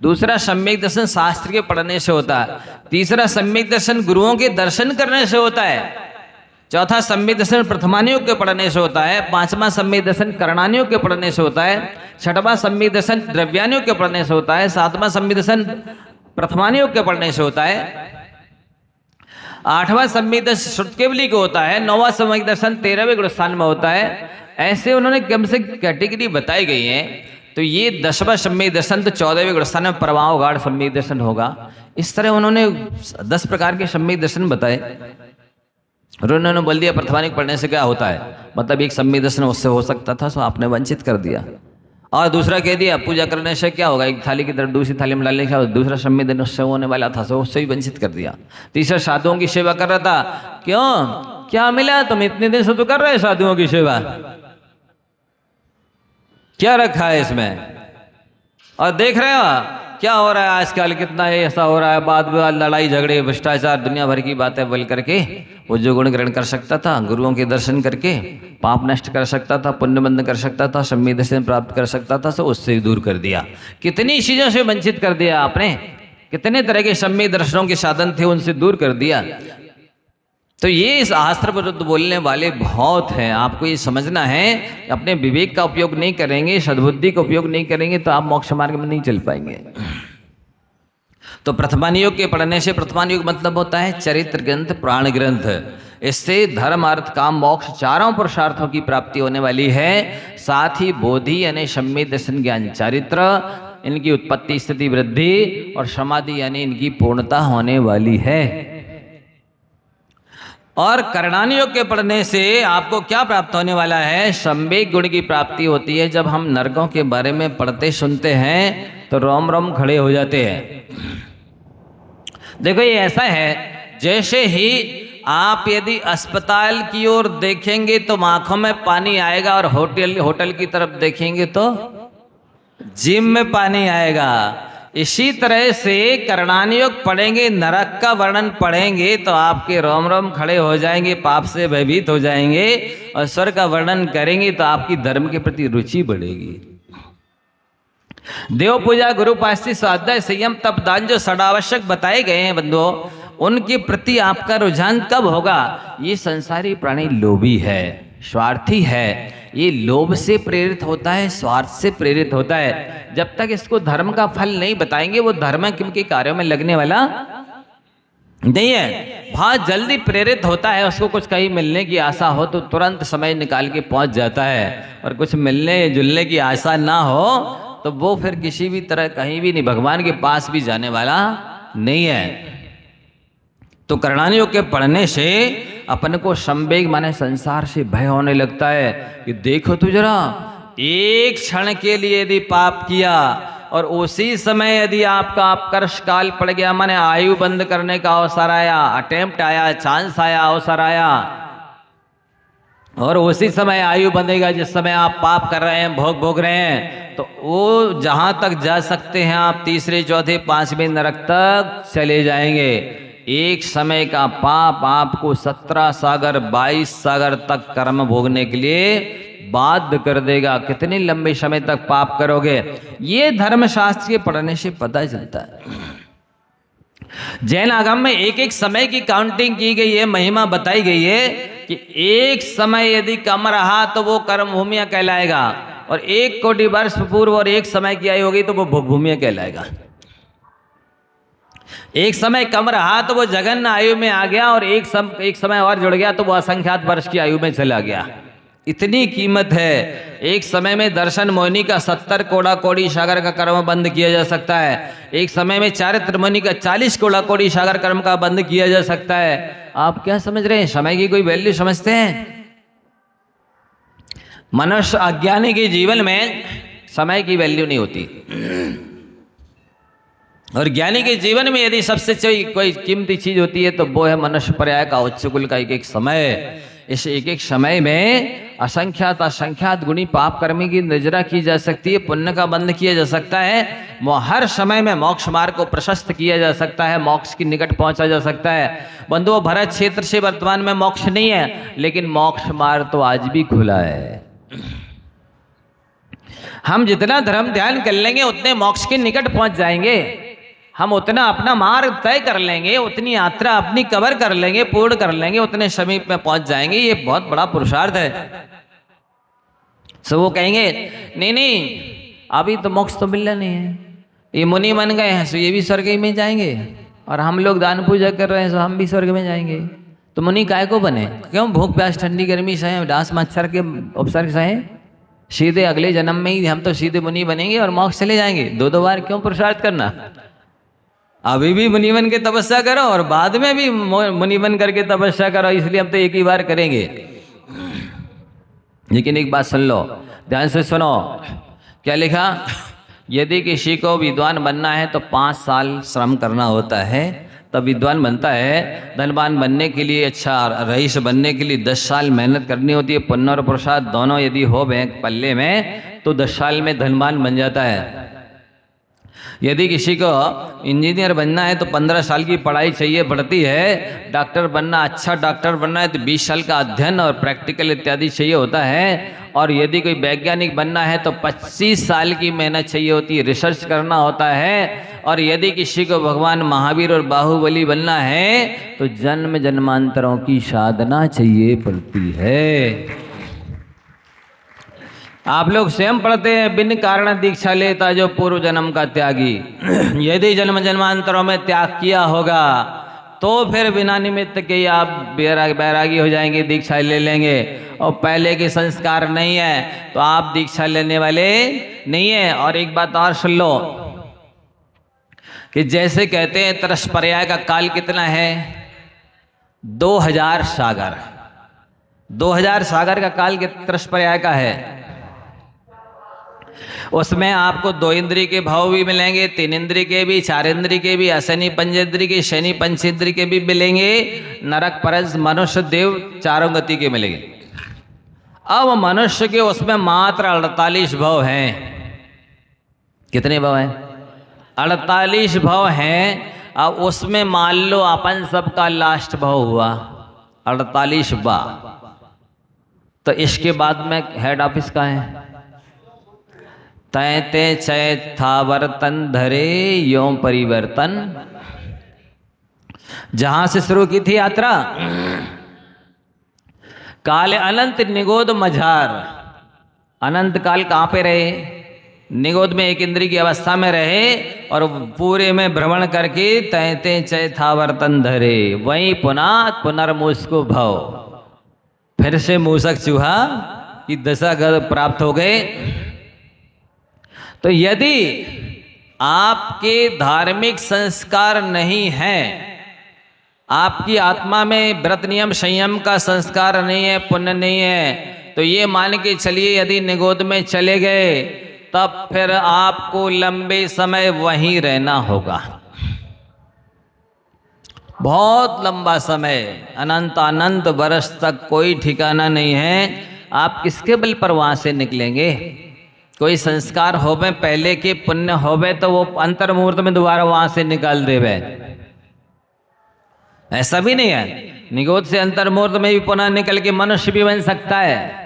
दूसरा सम्यक दर्शन शास्त्र के पढ़ने से होता है, तीसरा सम्यक दर्शन गुरुओं के दर्शन करने से होता है, चौथा सम्यक दर्शन प्रथमानियोग के पढ़ने से होता है। पांचवा सम्यक दर्शन करणानियोग के पढ़ने से होता है। छठवां सम्यक दर्शन द्रव्यानियोग के पढ़ने से होता है। सातवां सम्यक दर्शन प्रथमानियोग के पढ़ने से होता है। आठवां सम्यक दर्शन श्रुतकेवली को होता है। नौवां सम्यक दर्शन 13वें गुण स्थान में होता है। ऐसे उन्होंने कम से कैटेगरी बताई गई है। तो ये 10वां सम्यक दर्शन तो 14वें गुण स्थान में परमाणु गाढ़ सम्यक दर्शन होगा। इस तरह उन्होंने 10 प्रकार के सम्यक दर्शन बताए और उन्होंने बोल दिया प्रथमानिक पढ़ने से क्या होता है, मतलब एक सम्यक दर्शन उससे हो सकता था, सो आपने वंचित कर दिया। और दूसरा कह दिया पूजा करने से क्या होगा, एक थाली की तरफ दूसरी थाली में डालने का, दूसरा सम्यक दर्शन उससे होने वाला था, सो उससे भी वंचित कर दिया। तीसरा साधुओं की सेवा कर रहा था, क्यों क्या मिला, तुम इतने दिन से तो कर रहे साधुओं की सेवा, क्या रखा है इसमें। और देख रहे हो क्या हो रहा है आजकल, कितना ऐसा हो रहा है, बाद में लड़ाई झगड़े भ्रष्टाचार दुनिया भर की बातें बोल करके वो जो गुण ग्रहण कर सकता था, गुरुओं के दर्शन करके पाप नष्ट कर सकता था, पुण्य बंध कर सकता था, सम्यक दर्शन प्राप्त कर सकता था, सो उससे दूर कर दिया। कितनी चीजों से वंचित कर दिया आपने, कितने तरह के सम्यक दर्शनों के साधन थे उनसे दूर कर दिया। तो ये शास्त्र विरुद्ध बोलने वाले बहुत हैं। आपको ये समझना है, अपने विवेक का उपयोग नहीं करेंगे, सद्बुद्धि का उपयोग नहीं करेंगे तो आप मोक्ष मार्ग में नहीं चल पाएंगे। तो प्रथमानियोग के पढ़ने से, प्रथमानियोग मतलब होता है चरित्र ग्रंथ, प्राण ग्रंथ। इससे धर्म अर्थ काम मोक्ष चारों पुरुषार्थों की प्राप्ति होने वाली है। साथ ही बोधि यानी सम्यक दर्शन ज्ञान चारित्र, इनकी उत्पत्ति स्थिति वृद्धि, और समाधि यानी इनकी पूर्णता होने वाली है। और करणानियोग के पढ़ने से आपको क्या प्राप्त होने वाला है, सम्यक गुण की प्राप्ति होती है। जब हम नरकों के बारे में पढ़ते सुनते हैं तो रोम रोम खड़े हो जाते हैं। देखो ये ऐसा है, जैसे ही आप यदि अस्पताल की ओर देखेंगे तो आंखों में पानी आएगा, और होटल की तरफ देखेंगे तो जिम में पानी आएगा। इसी तरह से करणानियोग पढ़ेंगे, नरक का वर्णन पढ़ेंगे तो आपके रोम रोम खड़े हो जाएंगे, पाप से भयभीत हो जाएंगे, और स्वर्ग का वर्णन करेंगे तो आपकी धर्म के प्रति रुचि बढ़ेगी। देव पूजा, गुरु उपासना, स्वाध्याय, संयम, तप, दान जो षडावश्यक बताए गए हैं बंधुओं, उनके प्रति आपका रुझान कब होगा। ये संसारी प्राणी लोभी है, स्वार्थी है, ये लोभ से प्रेरित होता है, स्वार्थ से प्रेरित होता है। जब तक इसको धर्म का फल नहीं बताएंगे वो धर्म के कार्यों में लगने वाला नहीं है। बहुत जल्दी प्रेरित होता है, उसको कुछ कहीं मिलने की आशा हो तो तुरंत समय निकाल के पहुंच जाता है, और कुछ मिलने जुलने की आशा ना हो तो वो फिर किसी भी तरह कहीं भी नहीं, भगवान के पास भी जाने वाला नहीं है। तो करणानियोग के पढ़ने से अपन को संवेग माने संसार से भय होने लगता है कि देखो तो जरा, एक क्षण के लिए यदि पाप किया और उसी समय यदि आपका अपकर्ष काल पड़ गया, माने आयु बंद करने का अवसर आया, अटेम्प्ट आया, चांस आया, अवसर आया, और उसी समय आयु बंधेगा जिस समय आप पाप कर रहे हैं, भोग रहे हैं, तो वो जहां तक जा सकते हैं आप तीसरे चौथे पांचवें नरक तक चले जाएंगे। एक समय का पाप आपको 17 सागर 22 सागर तक कर्म भोगने के लिए बाध्य कर देगा। कितने लंबे समय तक पाप करोगे, ये धर्मशास्त्र के पढ़ने से पता चलता है। जैन आगम में एक एक समय की काउंटिंग की गई है, महिमा बताई गई है कि एक समय यदि कम रहा तो वो कर्म भूमिया कहलाएगा, और 1 कोटि वर्ष पूर्व और एक समय की आयु होगी तो वो भोग भूमिया कहलाएगा। एक समय कम रहा तो वो जघन्य आयु में आ गया, और एक समय और जुड़ गया तो वो असंख्यात वर्ष की आयु में चला गया। इतनी कीमत है। एक समय में दर्शन मोहिनी का 70 कोड़ा कोड़ी सागर का कर्म बंद किया जा सकता है। एक समय में चारित्र मोहिनी का 40 कोड़ा कोड़ी सागर कर्म का बंद किया जा सकता है। आप क्या समझ रहे हैं, समय की कोई वैल्यू समझते हैं? मनुष्य अज्ञानी के जीवन में समय की वैल्यू नहीं होती, और ज्ञानी के जीवन में यदि सबसे कोई कीमती चीज होती है तो वो है मनुष्य पर्याय का उच्च कुल का एक एक समय। इस एक एक समय में असंख्यात गुणी पाप कर्मी की नजरा की जा सकती है, पुण्य का बंध किया जा सकता है। वो हर समय में मोक्ष मार्ग को प्रशस्त किया जा सकता है, मोक्ष के निकट पहुंचा जा सकता है। बंधुओं, भरत क्षेत्र से वर्तमान में मोक्ष नहीं है, लेकिन मोक्ष मार्ग तो आज भी खुला है। हम जितना धर्म ध्यान कर लेंगे उतने मोक्ष के निकट पहुंच जाएंगे। हम उतना अपना मार्ग तय कर लेंगे, उतनी यात्रा अपनी कवर कर लेंगे, पूर्ण कर लेंगे, उतने समीप में पहुंच जाएंगे। ये बहुत बड़ा पुरुषार्थ है। सो वो कहेंगे नहीं नहीं, अभी तो मोक्ष तो मिलना नहीं है, ये मुनि बन गए हैं, सो ये भी स्वर्ग में जाएंगे, और हम लोग दान पूजा कर रहे हैं, सो हम भी स्वर्ग में जाएंगे। तो मुनि काय को बने? क्यों भूख प्यास ठंडी गर्मी सहे, डांस मच्छर के उपसर्ग सहे, सीधे अगले जन्म में ही हम तो सीधे मुनि बनेंगे और मोक्ष चले जाएंगे। दो दो बार क्यों पुरुषार्थ करना? अभी भी मुनि बन के तपस्या करो और बाद में भी मुनि बन करके तपस्या करो, इसलिए हम तो एक ही बार करेंगे। लेकिन एक बात सुन लो, ध्यान से सुनो, क्या लिखा? यदि किसी को विद्वान बनना है तो 5 साल श्रम करना होता है, तब विद्वान बनता है। धनवान बनने के लिए, अच्छा रईस बनने के लिए 10 साल मेहनत करनी होती है। पुण्य और प्रसाद दोनों यदि हो बैंक पल्ले में तो 10 साल में धनवान बन जाता है। यदि किसी को इंजीनियर बनना है तो 15 साल की पढ़ाई चाहिए पड़ती है। डॉक्टर बनना, अच्छा डॉक्टर बनना है तो 20 साल का अध्ययन और प्रैक्टिकल इत्यादि चाहिए होता है। और यदि कोई वैज्ञानिक बनना है तो 25 साल की मेहनत चाहिए होती है, रिसर्च करना होता है। और यदि किसी को भगवान महावीर और बाहुबली बनना है तो जन्म जन्मांतरों की साधना चाहिए पड़ती है। आप लोग स्वयं पढ़ते हैं, बिन कारण दीक्षा लेता जो पूर्व जन्म का त्यागी। यदि जन्म जन्मांतरों में त्याग किया होगा तो फिर बिना निमित्त के आप बैरागी हो जाएंगे, दीक्षा ले लेंगे। और पहले के संस्कार नहीं है तो आप दीक्षा लेने वाले नहीं है। और एक बात और सुन लो कि जैसे कहते हैं तरस पर्याय का काल कितना है? 2000 सागर। 2000 सागर का काल तरस पर्याय का है। उसमें आपको 2 इंद्रिय के भाव भी मिलेंगे, 3 इंद्रिय के भी, 4 इंद्रिय के भी, अशनि पंचेंद्रिय के, शनि पंचेंद्रिय के भी मिलेंगे। नरक परस मनुष्य देव चारों गति के मिलेंगे। अब मनुष्य के उसमें मात्र 48 भाव हैं। कितने भाव हैं? 48 भाव हैं। अब उसमें मान लो अपन सबका लास्ट भाव हुआ 48 भाव, तो इसके बाद में हेड ऑफिस का है। तैते चय था वर्तन धरे यों परिवर्तन। जहां से शुरू की थी यात्रा, काल अनंत निगोद मझार। अनंत काल कहाँ पे रहे? निगोद में एक इंद्रिय की अवस्था में रहे और पूरे में भ्रमण करके तैते चय था वर्तन धरे, वहीं पुनः पुनर्मूसको भव, फिर से मूसक चूहा की दशा प्राप्त हो गए। तो यदि आपके धार्मिक संस्कार नहीं हैं, आपकी आत्मा में व्रत नियम संयम का संस्कार नहीं है, पुण्य नहीं है, तो ये मान के चलिए यदि निगोद में चले गए तब फिर आपको लंबे समय वहीं रहना होगा। बहुत लंबा समय, अनंत अनंत वर्ष तक कोई ठिकाना नहीं है। आप किसके बल पर वहां से निकलेंगे? कोई संस्कार होवे पहले के, पुण्य होवे तो वो अंतर मुहूर्त में दोबारा वहां से निकाल देवे। ऐसा भी नहीं है, निगोद से अंतर मुहूर्त में भी पुनः निकल के मनुष्य भी बन सकता है।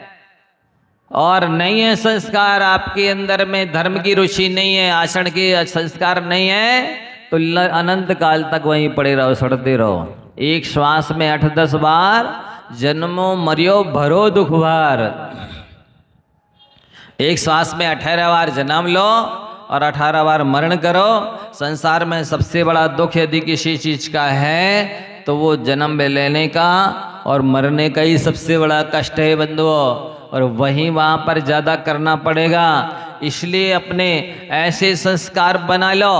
और नहीं है संस्कार आपके अंदर में, धर्म की रुचि नहीं है, आचरण के संस्कार नहीं है, तो अनंत काल तक वहीं पड़े रहो, सड़ते रहो। एक श्वास में 8-10 बार जन्मो मरियो भरो दुख भार। एक श्वास में 18 बार जन्म लो और 18 बार मरण करो। संसार में सबसे बड़ा दुख यदि किसी चीज का है तो वो जन्म लेने का और मरने का ही सबसे बड़ा कष्ट है बंधुओं, और वहीं वहाँ पर ज़्यादा करना पड़ेगा। इसलिए अपने ऐसे संस्कार बना लो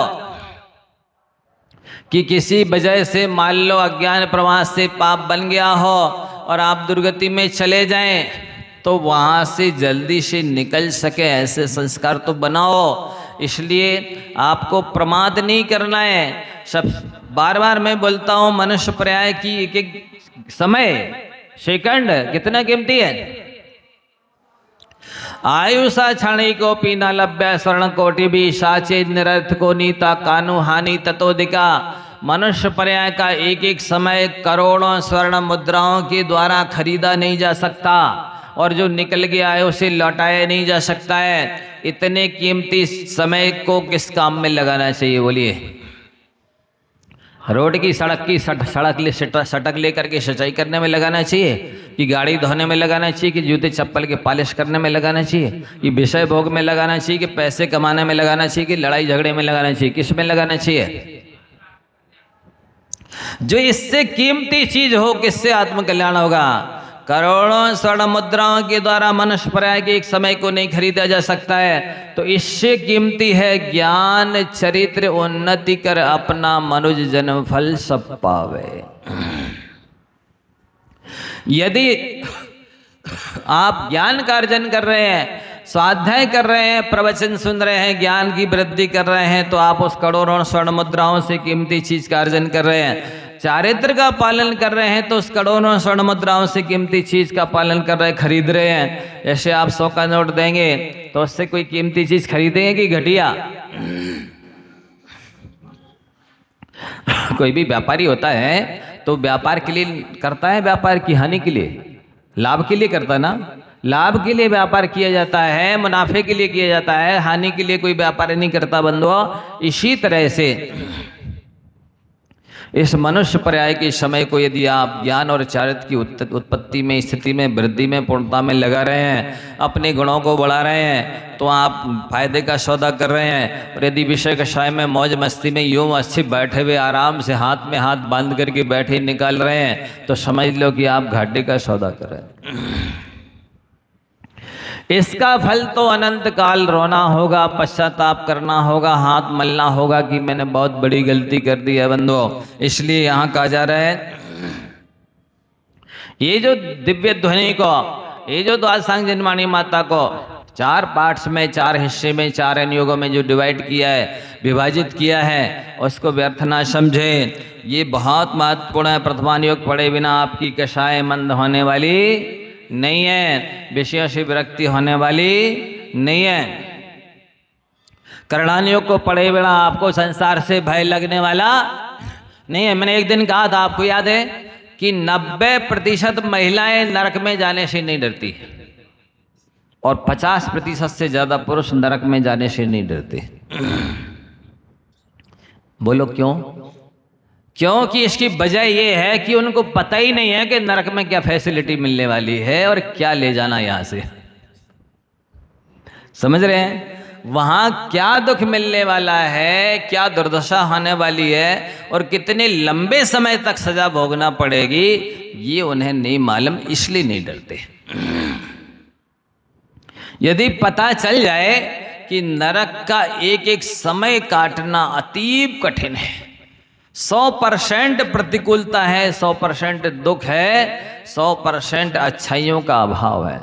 कि किसी वजह से मान लो अज्ञान प्रवाह से पाप बन गया हो और आप दुर्गति में चले जाएं तो वहाँ से जल्दी से निकल सके, ऐसे संस्कार तो बनाओ। इसलिए आपको प्रमाद नहीं करना है। सब बार बार मैं बोलता हूँ, मनुष्य पर्याय की एक एक समय सेकंड कितना कीमती है। आयुषा क्षणि को पीना लभ्य स्वर्ण कोटि भी साचे निरर्थ को नीता कानु हानि ततोदिका। मनुष्य पर्याय का एक एक समय करोड़ों स्वर्ण मुद्राओं के द्वारा खरीदा नहीं जा सकता, और जो निकल गया है उसे लौटाया नहीं जा सकता है। इतने कीमती समय को किस काम में लगाना चाहिए बोलिए? रोड की सड़क लेकर के सिंचाई करने में लगाना चाहिए, कि गाड़ी धोने में लगाना चाहिए, कि जूते चप्पल के पॉलिश करने में लगाना चाहिए, कि विषय भोग में लगाना चाहिए, कि पैसे कमाने में लगाना चाहिए, कि लड़ाई झगड़े में लगाना चाहिए? किस में लगाना चाहिए? जो इससे कीमती चीज हो, किससे आत्मकल्याण होगा? करोड़ों स्वर्ण मुद्राओं के द्वारा मनुष्य पर्याय के एक समय को नहीं खरीदा जा सकता है। तो इससे कीमती है ज्ञान चरित्र उन्नति कर अपना मनुज जन्म फल सब पावे। यदि आप ज्ञान का अर्जन कर रहे हैं, स्वाध्याय कर रहे हैं, प्रवचन सुन रहे हैं, ज्ञान की वृद्धि कर रहे हैं, तो आप उस करोड़ों स्वर्ण मुद्राओं से कीमती चीज का अर्जन कर रहे हैं। चारित्र का पालन कर रहे हैं तो उस करोड़ों स्वर्ण मुद्राओं से कीमती चीज का पालन कर रहे हैं, खरीद रहे हैं। जैसे आप 100 का नोट देंगे तो उससे कोई कीमती चीज खरीदेंगे कि घटिया? कोई भी व्यापारी होता है तो व्यापार के लिए करता है, व्यापार की हानि के लिए, लाभ के लिए करता है ना? लाभ के लिए व्यापार किया जाता है, मुनाफे के लिए किया जाता है, हानि के लिए कोई व्यापार नहीं करता बंधुओं। इसी तरह से इस मनुष्य पर्याय के समय को यदि आप ज्ञान और चारित्र की उत्पत्ति में, स्थिति में, वृद्धि में, पूर्णता में लगा रहे हैं, अपने गुणों को बढ़ा रहे हैं, तो आप फायदे का सौदा कर रहे हैं। और यदि विषय कषाय में, मौज मस्ती में यूं अस्थिर बैठे हुए आराम से हाथ में हाथ बांध करके बैठे निकाल रहे हैं, तो समझ लो कि आप घाटे का सौदा कर रहे हैं। इसका फल तो अनंत काल रोना होगा, पश्चाताप करना होगा, हाथ मलना होगा कि मैंने बहुत बड़ी गलती कर दी है बंधुओं। इसलिए यहाँ कहा जा रहा है, ये जो दिव्य ध्वनि को, ये जो द्वादशांग जन्माणी माता को 4 पार्ट्स में, 4 हिस्से में, 4 अनुयोगों में जो डिवाइड किया है, विभाजित किया है, उसको व्यर्थ ना समझे। ये बहुत महत्वपूर्ण है। प्रथमानुयोग पढ़े बिना आपकी कषाय मंद होने वाली नहीं है, विषयों से विरक्ति होने वाली नहीं है। करणानुयोग को पढ़े बिना आपको संसार से भय लगने वाला नहीं है। मैंने एक दिन कहा था, आपको याद है, कि 90% महिलाएं नरक में जाने से नहीं डरती और 50% से ज्यादा पुरुष नरक में जाने से नहीं डरते। बोलो क्यों? क्योंकि इसकी वजह यह है कि उनको पता ही नहीं है कि नरक में क्या फैसिलिटी मिलने वाली है और क्या ले जाना यहां से। समझ रहे हैं? वहां क्या दुख मिलने वाला है, क्या दुर्दशा होने वाली है और कितने लंबे समय तक सजा भोगना पड़ेगी, ये उन्हें नहीं मालूम, इसलिए नहीं डरते। यदि पता चल जाए कि नरक का एक एक समय काटना अतीब कठिन है, 100% प्रतिकूलता है, 100% दुख है, 100% अच्छाइयों का अभाव है,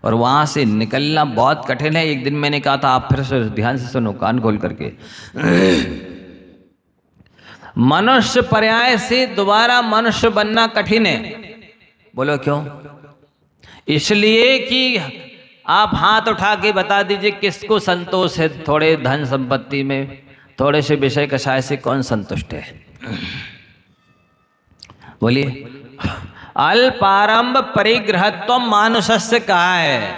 और वहां से निकलना बहुत कठिन है। एक दिन मैंने कहा था, आप फिर से ध्यान से सुनो, कान खोल करके। मनुष्य पर्याय से दोबारा मनुष्य बनना कठिन है। बोलो क्यों? इसलिए कि आप हाथ उठा के बता दीजिए किसको संतोष है थोड़े धन संपत्ति में, थोड़े से विषय कषाय से कौन संतुष्ट है? बोलिए। अल्पारंभ परिग्रहत्व मानुषस्य कहा है।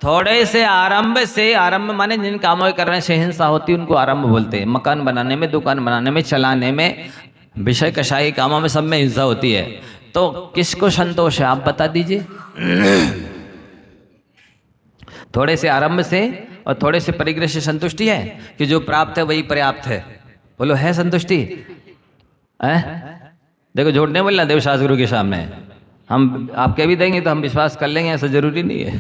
थोड़े से आरंभ से, आरंभ माने जिन कामों के करने से हिंसा होती है उनको आरंभ बोलते हैं। मकान बनाने में, दुकान बनाने में, चलाने में, विषय कषाय कामों में, सब में हिंसा होती है। तो किसको संतोष है आप बता दीजिए। थोड़े से आरंभ से और थोड़े से परिग्रह से संतुष्टि है कि जो प्राप्त है वही पर्याप्त है? बोलो, है संतुष्टि? देखो, झूठ नहीं बोलना देवशास्त्र गुरु के सामने। हम आप कह भी देंगे तो हम विश्वास कर लेंगे, ऐसा जरूरी नहीं है,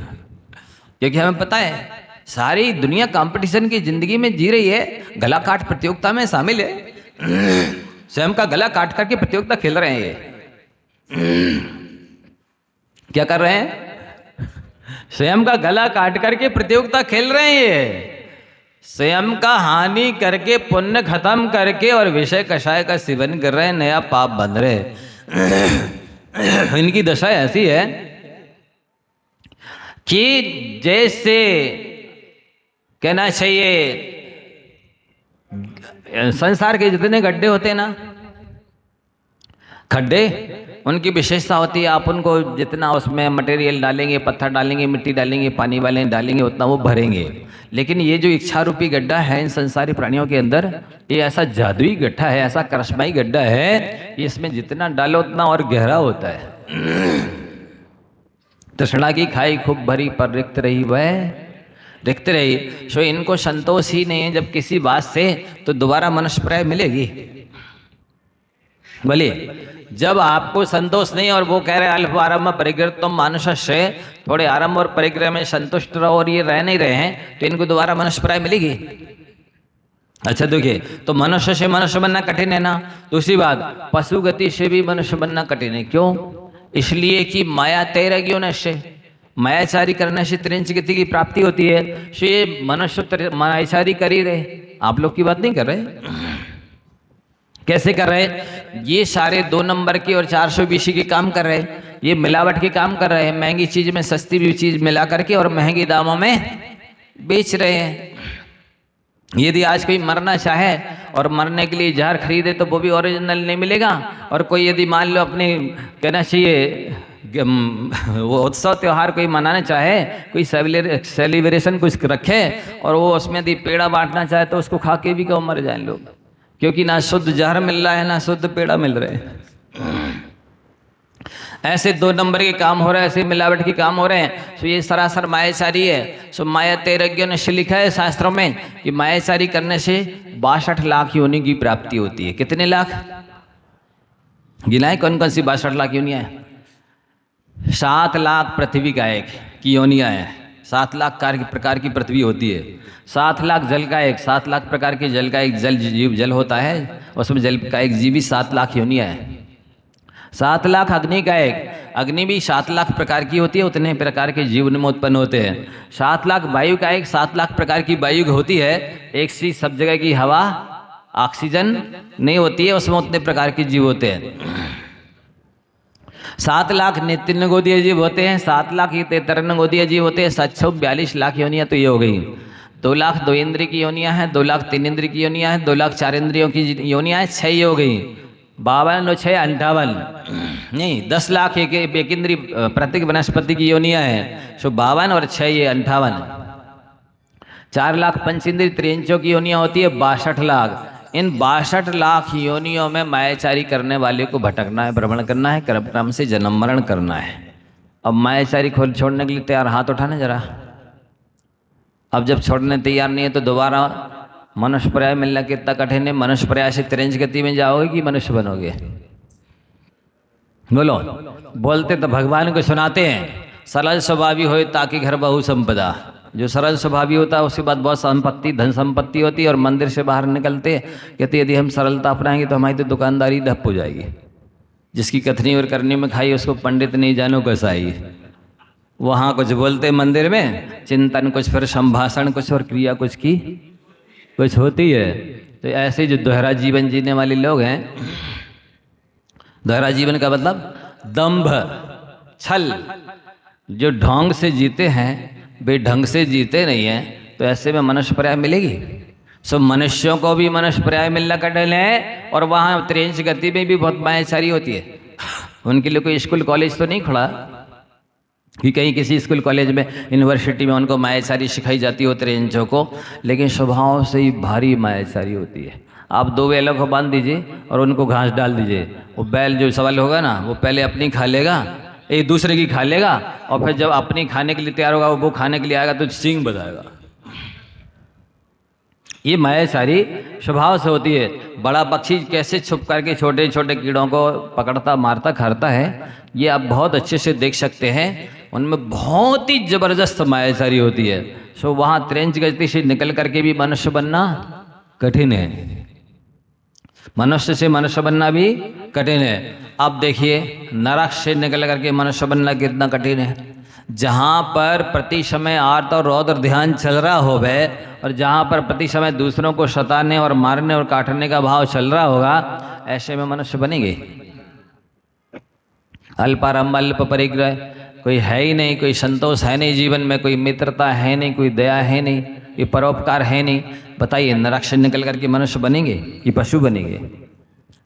क्योंकि हमें पता है सारी दुनिया कंपटीशन की जिंदगी में जी रही है, गला काट प्रतियोगिता में शामिल है, स्वयं का गला काट करके प्रतियोगिता खेल रहे हैं। ये क्या कर रहे हैं? स्वयं का गला काट करके प्रतियोगिता खेल रहे हैं। ये स्वयं का हानि करके, पुण्य खत्म करके और विषय कषाय का सेवन कर रहे हैं, नया पाप बंध रहे। इनकी दशा ऐसी है कि जैसे कहना चाहिए, संसार के जितने गड्ढे होते हैं ना, खड्डे, उनकी विशेषता होती है, आप उनको जितना उसमें मटेरियल डालेंगे, पत्थर डालेंगे, मिट्टी डालेंगे, पानी वाले डालेंगे, उतना वो भरेंगे। लेकिन ये जो इच्छा रूपी गड्ढा है इन संसारी प्राणियों के अंदर, ये ऐसा जादुई गड्ढा है, ऐसा करश्माई गड्ढा है, इसमें जितना डालो उतना और गहरा होता है। तृष्णा की खाई खूब भरी पर रिक्त रही वह रिक्त रही। सो इनको संतोष ही नहीं है जब किसी बात से, तो दोबारा मनुष्य प्राय मिलेगी। बोलिए, जब आपको संतोष नहीं और वो कह रहे अल्प आरम्भ परिग्रह तुम मानुष्य, थोड़े आरंभ और परिग्रह में संतुष्ट रहो और ये रह नहीं रहे हैं, तो इनको दोबारा मनुष्य प्राय मिलेगी। अच्छा देखिए, तो मनुष्य से मनुष्य बनना कठिन है ना। दूसरी बात, पशु गति से भी मनुष्य बनना कठिन है। क्यों? इसलिए कि माया तैरगियों न से, मायाचारी करने से त्रिंच गति की प्राप्ति होती है। सो ये मनुष्य मायाचारी कर ही रहे, आप लोग की बात नहीं कर रहे। कैसे कर रहे? ये सारे 2 नंबर के और 420 के काम कर रहे हैं, ये मिलावट के काम कर रहे हैं, महंगी चीज में सस्ती भी चीज मिला करके और महंगे दामों में बेच रहे हैं। यदि आज कोई मरना चाहे और मरने के लिए जहर खरीदे तो वो भी ओरिजिनल नहीं मिलेगा। और कोई यदि मान लो अपने कहना चाहिए वो उत्सव त्यौहार कोई मनाना चाहे, कोई सेलिब्रेशन कुछ रखे और वो उसमें यदि पेड़ा बांटना चाहे तो उसको खा के भी क्यों मर जाए लोग, क्योंकि ना शुद्ध जहर मिल रहा है ना शुद्ध पेड़ा मिल रहे हैं। ऐसे 2 नंबर के काम हो रहे हैं, ऐसे मिलावट के काम हो रहे हैं। तो ये सरासर मायाचारी है। सो माया तैरज्ञों ने लिखा है शास्त्रों में कि मायाचारी करने से 62 लाख योनि की प्राप्ति होती है। कितने लाख गिनाए? कौन कौन सी 62 लाख योनियाँ हैं? 7 लाख पृथ्वी का एक की योनियाँ हैं। 7 लाख प्रकार की पृथ्वी होती है। 7 लाख जल का एक, 7 लाख प्रकार के जल का एक जल जीव जल होता है, उसमें जल का एक जीव भी 7 लाख योनियाँ है। 7 लाख अग्नि का एक, अग्नि भी 7 लाख प्रकार की होती है, उतने प्रकार के जीव में उत्पन्न होते हैं। 7 लाख वायु का एक, 7 लाख प्रकार की वायु होती है। एक सी सब जगह की हवा ऑक्सीजन नहीं होती है, उसमें उतने प्रकार के जीव होते हैं। 7 लाख नित्य गोदीय जीव होते हैं, 7 लाख तेतरन गोदीय जीव होते हैं। 742 लाख योनियाँ तो ये हो गई। 2 लाख 2 इंद्रिय की योनियाँ हैं, 2 लाख 3 इंद्रिय की योनियाँ हैं, 2 लाख 4 इंद्रियों की योनियाँ हैं, 6 हो गई। 52 और 6 58 नहीं, 10 लाख एक इंद्रिय प्रत्येक वनस्पति की योनियाँ हैं। सो 52 और 6 ये 58। 4 लाख पंच इंद्रिय त्रिंचों की योनियाँ होती है 62 लाख। इन 62 लाख योनियों में मायाचारी करने वाले को भटकना है, भ्रमण करना है, कर्म से जन्म मरण करना है। अब मायाचारी खोल छोड़ने के लिए तैयार हाथ उठाने जरा। अब जब छोड़ने तैयार नहीं है तो दोबारा मनुष्य पर्याय मिलना कितना कठिन है। मनुष्य पर्याय से त्रिंच गति में जाओगे कि मनुष्य बनोगे? बोलो। बोलते तो भगवान को सुनाते हैं, सरल स्वभावी हो ताकि घर बहु संपदा। जो सरल स्वभावी होता है उसके बाद बहुत संपत्ति धन संपत्ति होती है। और मंदिर से बाहर निकलते कहते यदि हम सरलता अपनाएंगे तो हमारी तो दुकानदारी ठप हो जाएगी। जिसकी कथनी और करनी में खाई उसको पंडित नहीं जानो कसाई। वहाँ कुछ बोलते मंदिर में, चिंतन कुछ, फिर संभाषण कुछ और क्रिया कुछ की कुछ होती है। तो ऐसे जो दोहरा जीवन जीने वाले लोग हैं, दोहरा जीवन का मतलब दंभ छल, जो ढोंग से जीते हैं बेढंग से जीते नहीं हैं, तो ऐसे में मनुष्य पर्याय मिलेगी। सो मनुष्यों को भी मनुष्य पर्याय मिलना कठिन है। और वहाँ त्रिंच गति में भी बहुत मायाचारी होती है। उनके लिए कोई स्कूल कॉलेज तो नहीं खुला कि कहीं किसी स्कूल कॉलेज में यूनिवर्सिटी में उनको मायाचारी सिखाई जाती हो त्रिंचों को, लेकिन स्वभाव से ही भारी मायाचारी होती है। आप 2 बैलों को बांध दीजिए और उनको घास डाल दीजिए, वो बैल जो सवाल होगा ना वो पहले अपनी खा लेगा, एक दूसरे की खा लेगा, और फिर जब अपनी खाने के लिए तैयार होगा वो खाने के लिए आएगा तो सींग बजाएगा। ये मायाचारी स्वभाव से होती है। बड़ा पक्षी कैसे छुप करके छोटे छोटे कीड़ों को पकड़ता मारता खाता है, ये आप बहुत अच्छे से देख सकते हैं। उनमें बहुत ही जबरदस्त मायाचारी होती है। सो वहाँ त्रिंच गति से निकल करके भी मनुष्य बनना कठिन है। मनुष्य से मनुष्य बनना भी कठिन है। अब देखिए नरक से निकल करके मनुष्य बनना कितना कठिन है। जहाँ पर प्रति समय आर्त और रौद्र ध्यान चल रहा हो वह, और जहाँ पर प्रति समय दूसरों को सताने और मारने और काटने का भाव चल रहा होगा, ऐसे में मनुष्य बनेंगे। अल्पारंभ अल्प परिग्रह, कोई है ही नहीं, कोई संतोष है नहीं जीवन में, कोई मित्रता है नहीं, कोई दया है नहीं, कोई परोपकार है नहीं। बताइए नरक से निकल करके मनुष्य बनेंगे कि पशु बनेंगे?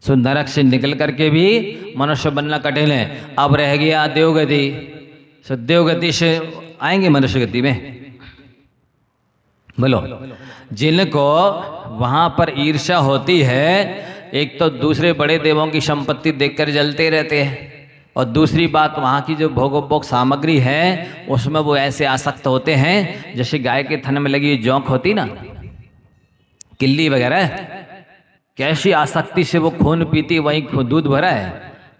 सो नरक से निकल करके भी मनुष्य बनना कठिन है। अब रह गया देवगति। सो देवगति से आएंगे मनुष्य गति में। बोलो, जिनको वहां पर ईर्ष्या होती है, एक तो दूसरे बड़े देवों की संपत्ति देखकर जलते रहते हैं, और दूसरी बात वहाँ की जो भोगोपभोग सामग्री है उसमें वो ऐसे आसक्त होते हैं जैसे गाय के थन में लगी जोंक होती ना, किल्ली वगैरह, कैसी आसक्ति से वो खून पीती, वहीं दूध भरा है,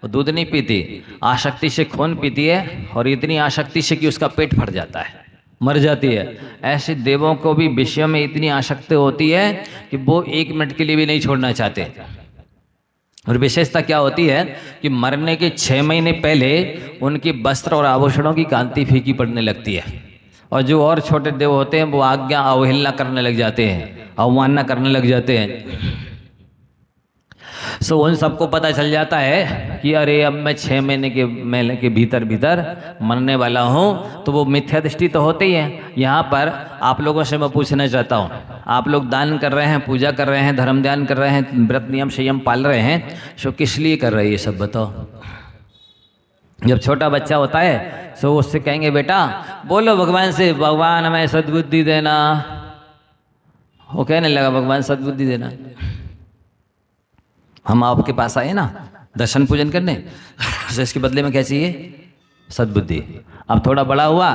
वो दूध नहीं पीती, आसक्ति से खून पीती है, और इतनी आसक्ति से कि उसका पेट फट जाता है, मर जाती है। ऐसे देवों को भी विषय में इतनी आसक्ति होती है कि वो 1 मिनट के लिए भी नहीं छोड़ना चाहते। और विशेषता क्या होती है कि मरने के 6 महीने पहले उनके वस्त्र और आभूषणों की कांति फीकी पड़ने लगती है, और जो और छोटे देव होते हैं वो आज्ञा अवहेलना करने लग जाते हैं, अवमानना करने लग जाते हैं। सो उन सबको पता चल जाता है कि अरे अब मैं 6 महीने के भीतर मरने वाला हूँ। तो वो मिथ्या दृष्टि तो होते ही है। यहाँ पर आप लोगों से मैं पूछना चाहता हूँ, आप लोग दान कर रहे हैं, पूजा कर रहे हैं, धर्म ध्यान कर रहे हैं, व्रत नियम संयम पाल रहे हैं, सो किस लिए कर रहे हैं ये सब बताओ। जब छोटा बच्चा होता है सो उससे कहेंगे बेटा बोलो भगवान से, भगवान हमें सद्बुद्धि देना। वो कहने लगा भगवान सद्बुद्धि देना। हम आपके पास आए ना दर्शन पूजन करने, तो इसके बदले में क्या चाहिए? सद्बुद्धि। अब थोड़ा बड़ा हुआ,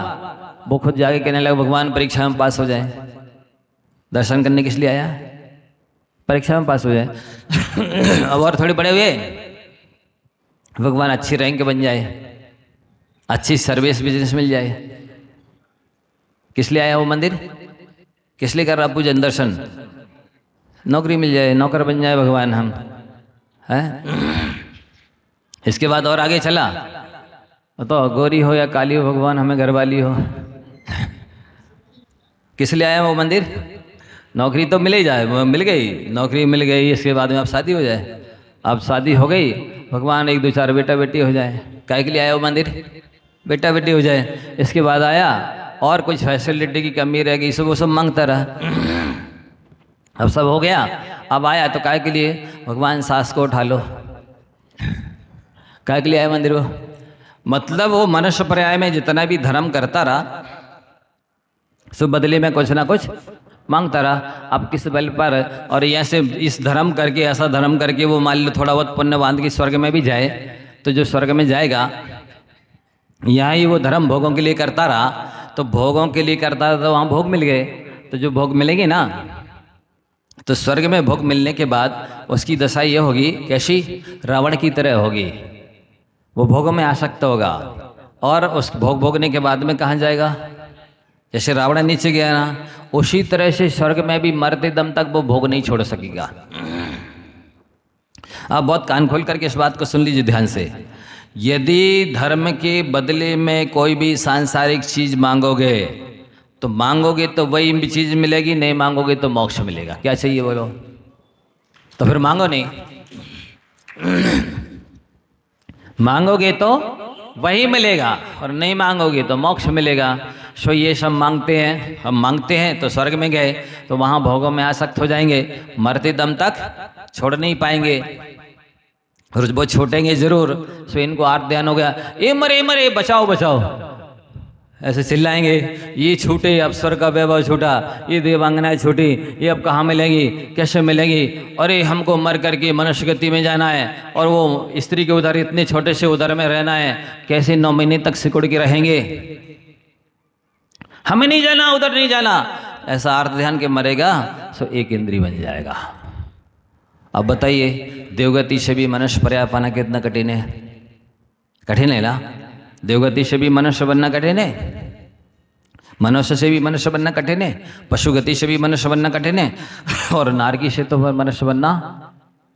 वो खुद जाके कहने लगा भगवान परीक्षा में पास हो जाए। दर्शन करने किस लिए आया? परीक्षा में पास हो जाए। अब और थोड़े बड़े हुए, भगवान अच्छी रैंक बन जाए, अच्छी सर्विस बिजनेस मिल जाए। किस लिए आया वो मंदिर? किस लिए कर रहा पूजन दर्शन? नौकरी मिल जाए, नौकर बन जाए भगवान हम, है? इसके बाद और आगे चला तो गोरी हो या काली हो, भगवान हमें घरवाली हो। किस लिए आया वो मंदिर? नौकरी तो मिल ही जाए, मिल गई, नौकरी मिल गई, इसके बाद में अब शादी हो जाए। अब शादी हो गई, भगवान 1 2 4 बेटा बेटी हो जाए। काहे के लिए आया वो मंदिर? बेटा बेटी हो जाए। इसके बाद आया और कुछ फैसिलिटी की कमी रह गई, सब वो सब मांगता रहा। अब सब हो गया, अब आया तो काहे के लिए? भगवान सास को उठा लो। काहे के लिए आया मंदिर वो? मतलब वो मनुष्य पर्याय में जितना भी धर्म करता रहा, सो बदले में कुछ ना कुछ मांगता रहा। अब किस बल पर, और ऐसे इस धर्म करके, ऐसा धर्म करके वो मान लो थोड़ा बहुत पुण्य बांध के स्वर्ग में भी जाए, तो जो स्वर्ग में जाएगा, यहाँ ही वो धर्म भोगों के लिए करता रहा, तो भोगों के लिए करता रहा तो वहाँ भोग मिल गए। तो जो भोग मिलेंगे ना, तो स्वर्ग में भोग मिलने के बाद उसकी दशा ये होगी कैसी? रावण की तरह होगी। वो भोगों में आसक्त होगा, और उस भोग भोगने के बाद में कहाँ जाएगा? जैसे रावण नीचे गया ना, उसी तरह से स्वर्ग में भी मरते दम तक वो भोग नहीं छोड़ सकेगा। आप बहुत कान खोल करके इस बात को सुन लीजिए ध्यान से। यदि धर्म के बदले में कोई भी सांसारिक चीज मांगोगे तो वही चीज मिलेगी, नहीं मांगोगे तो मोक्ष मिलेगा। क्या चाहिए बोलो? तो फिर मांगो नहीं। मांगोगे तो वही मिलेगा, और नहीं मांगोगे तो मोक्ष मिलेगा। सो ये सब मांगते हैं, हम मांगते हैं तो स्वर्ग में गए तो वहाँ भोगों में आसक्त हो जाएंगे, मरते दम तक छोड़ नहीं पाएंगे, और वो छूटेंगे जरूर। सो इनको आर्त ध्यान हो गया, ए मरे बचाओ बचाओ, ऐसे चिल्लाएंगे, ये छूटे, अब स्वर्ग का वैभव छूटा, ये देवांगनाएं छूटी, ये अब कहाँ मिलेंगी, कैसे मिलेंगी? अरे हमको मर करके मनुष्य गति में जाना है, और वो स्त्री के उधर इतने छोटे से उधर में रहना है, कैसे 9 महीने तक सिकुड़ के रहेंगे? हमें नहीं जाना, उधर नहीं जाना। ऐसा आर्त ध्यान के मरेगा सो 1 इंद्री बन जाएगा। अब बताइए, देवगति से भी मनुष्य पर्याय पाना कितना कठिन है? कठिन है ना? देवगति से भी मनुष्य बनना कठिन है, मनुष्य से भी मनुष्य बनना कठिन है, पशु गति से भी मनुष्य बनना कठिन है, और नारकी से तो मनुष्य बनना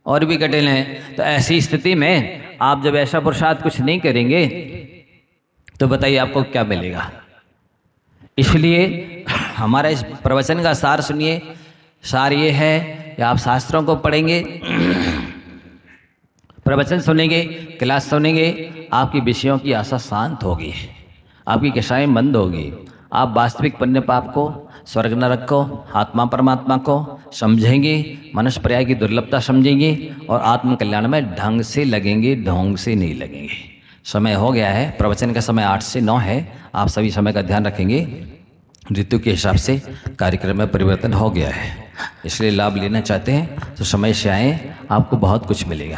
और भी कठिन है। तो ऐसी स्थिति में आप जब ऐसा पुरुषार्थ कुछ नहीं करेंगे तो बताइए आपको क्या मिलेगा? इसलिए हमारा इस प्रवचन का सार सुनिए। सार ये है कि आप शास्त्रों को पढ़ेंगे, प्रवचन सुनेंगे, क्लास सुनेंगे, आपकी विषयों की आशा शांत होगी, आपकी कषाएं बंद होगी, आप वास्तविक पुण्य पाप को, स्वर्ग नरक को, आत्मा परमात्मा को समझेंगे, मनुष्य पर्याय की दुर्लभता समझेंगे और आत्म कल्याण में ढंग से लगेंगे, ढोंग से नहीं लगेंगे। समय हो गया है, प्रवचन का समय 8 से 9 है। आप सभी समय का ध्यान रखेंगे। ऋतु के हिसाब से कार्यक्रम में परिवर्तन हो गया है, इसलिए लाभ लेना चाहते हैं तो समय से आए, आपको बहुत कुछ मिलेगा।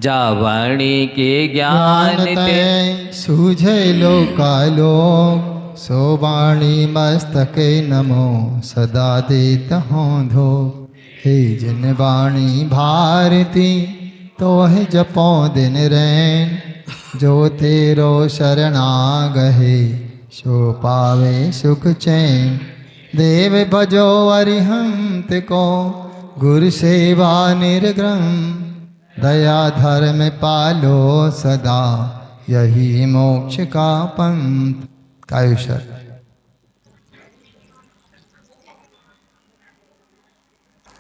जा वाणी के ज्ञान ते सूझे लोकालोक, सो वाणी मस्तके नमो सदा देत हों धो। हे जिन वाणी भारती तो है जपो दिन रैन, जो तेरो शरणा गहे सो पावे सुख चैन। देव भजो अरिहंत को गुरु सेवा निर्ग्रम, दया धर्म पालो सदा यही मोक्ष का पंथ। कायुषर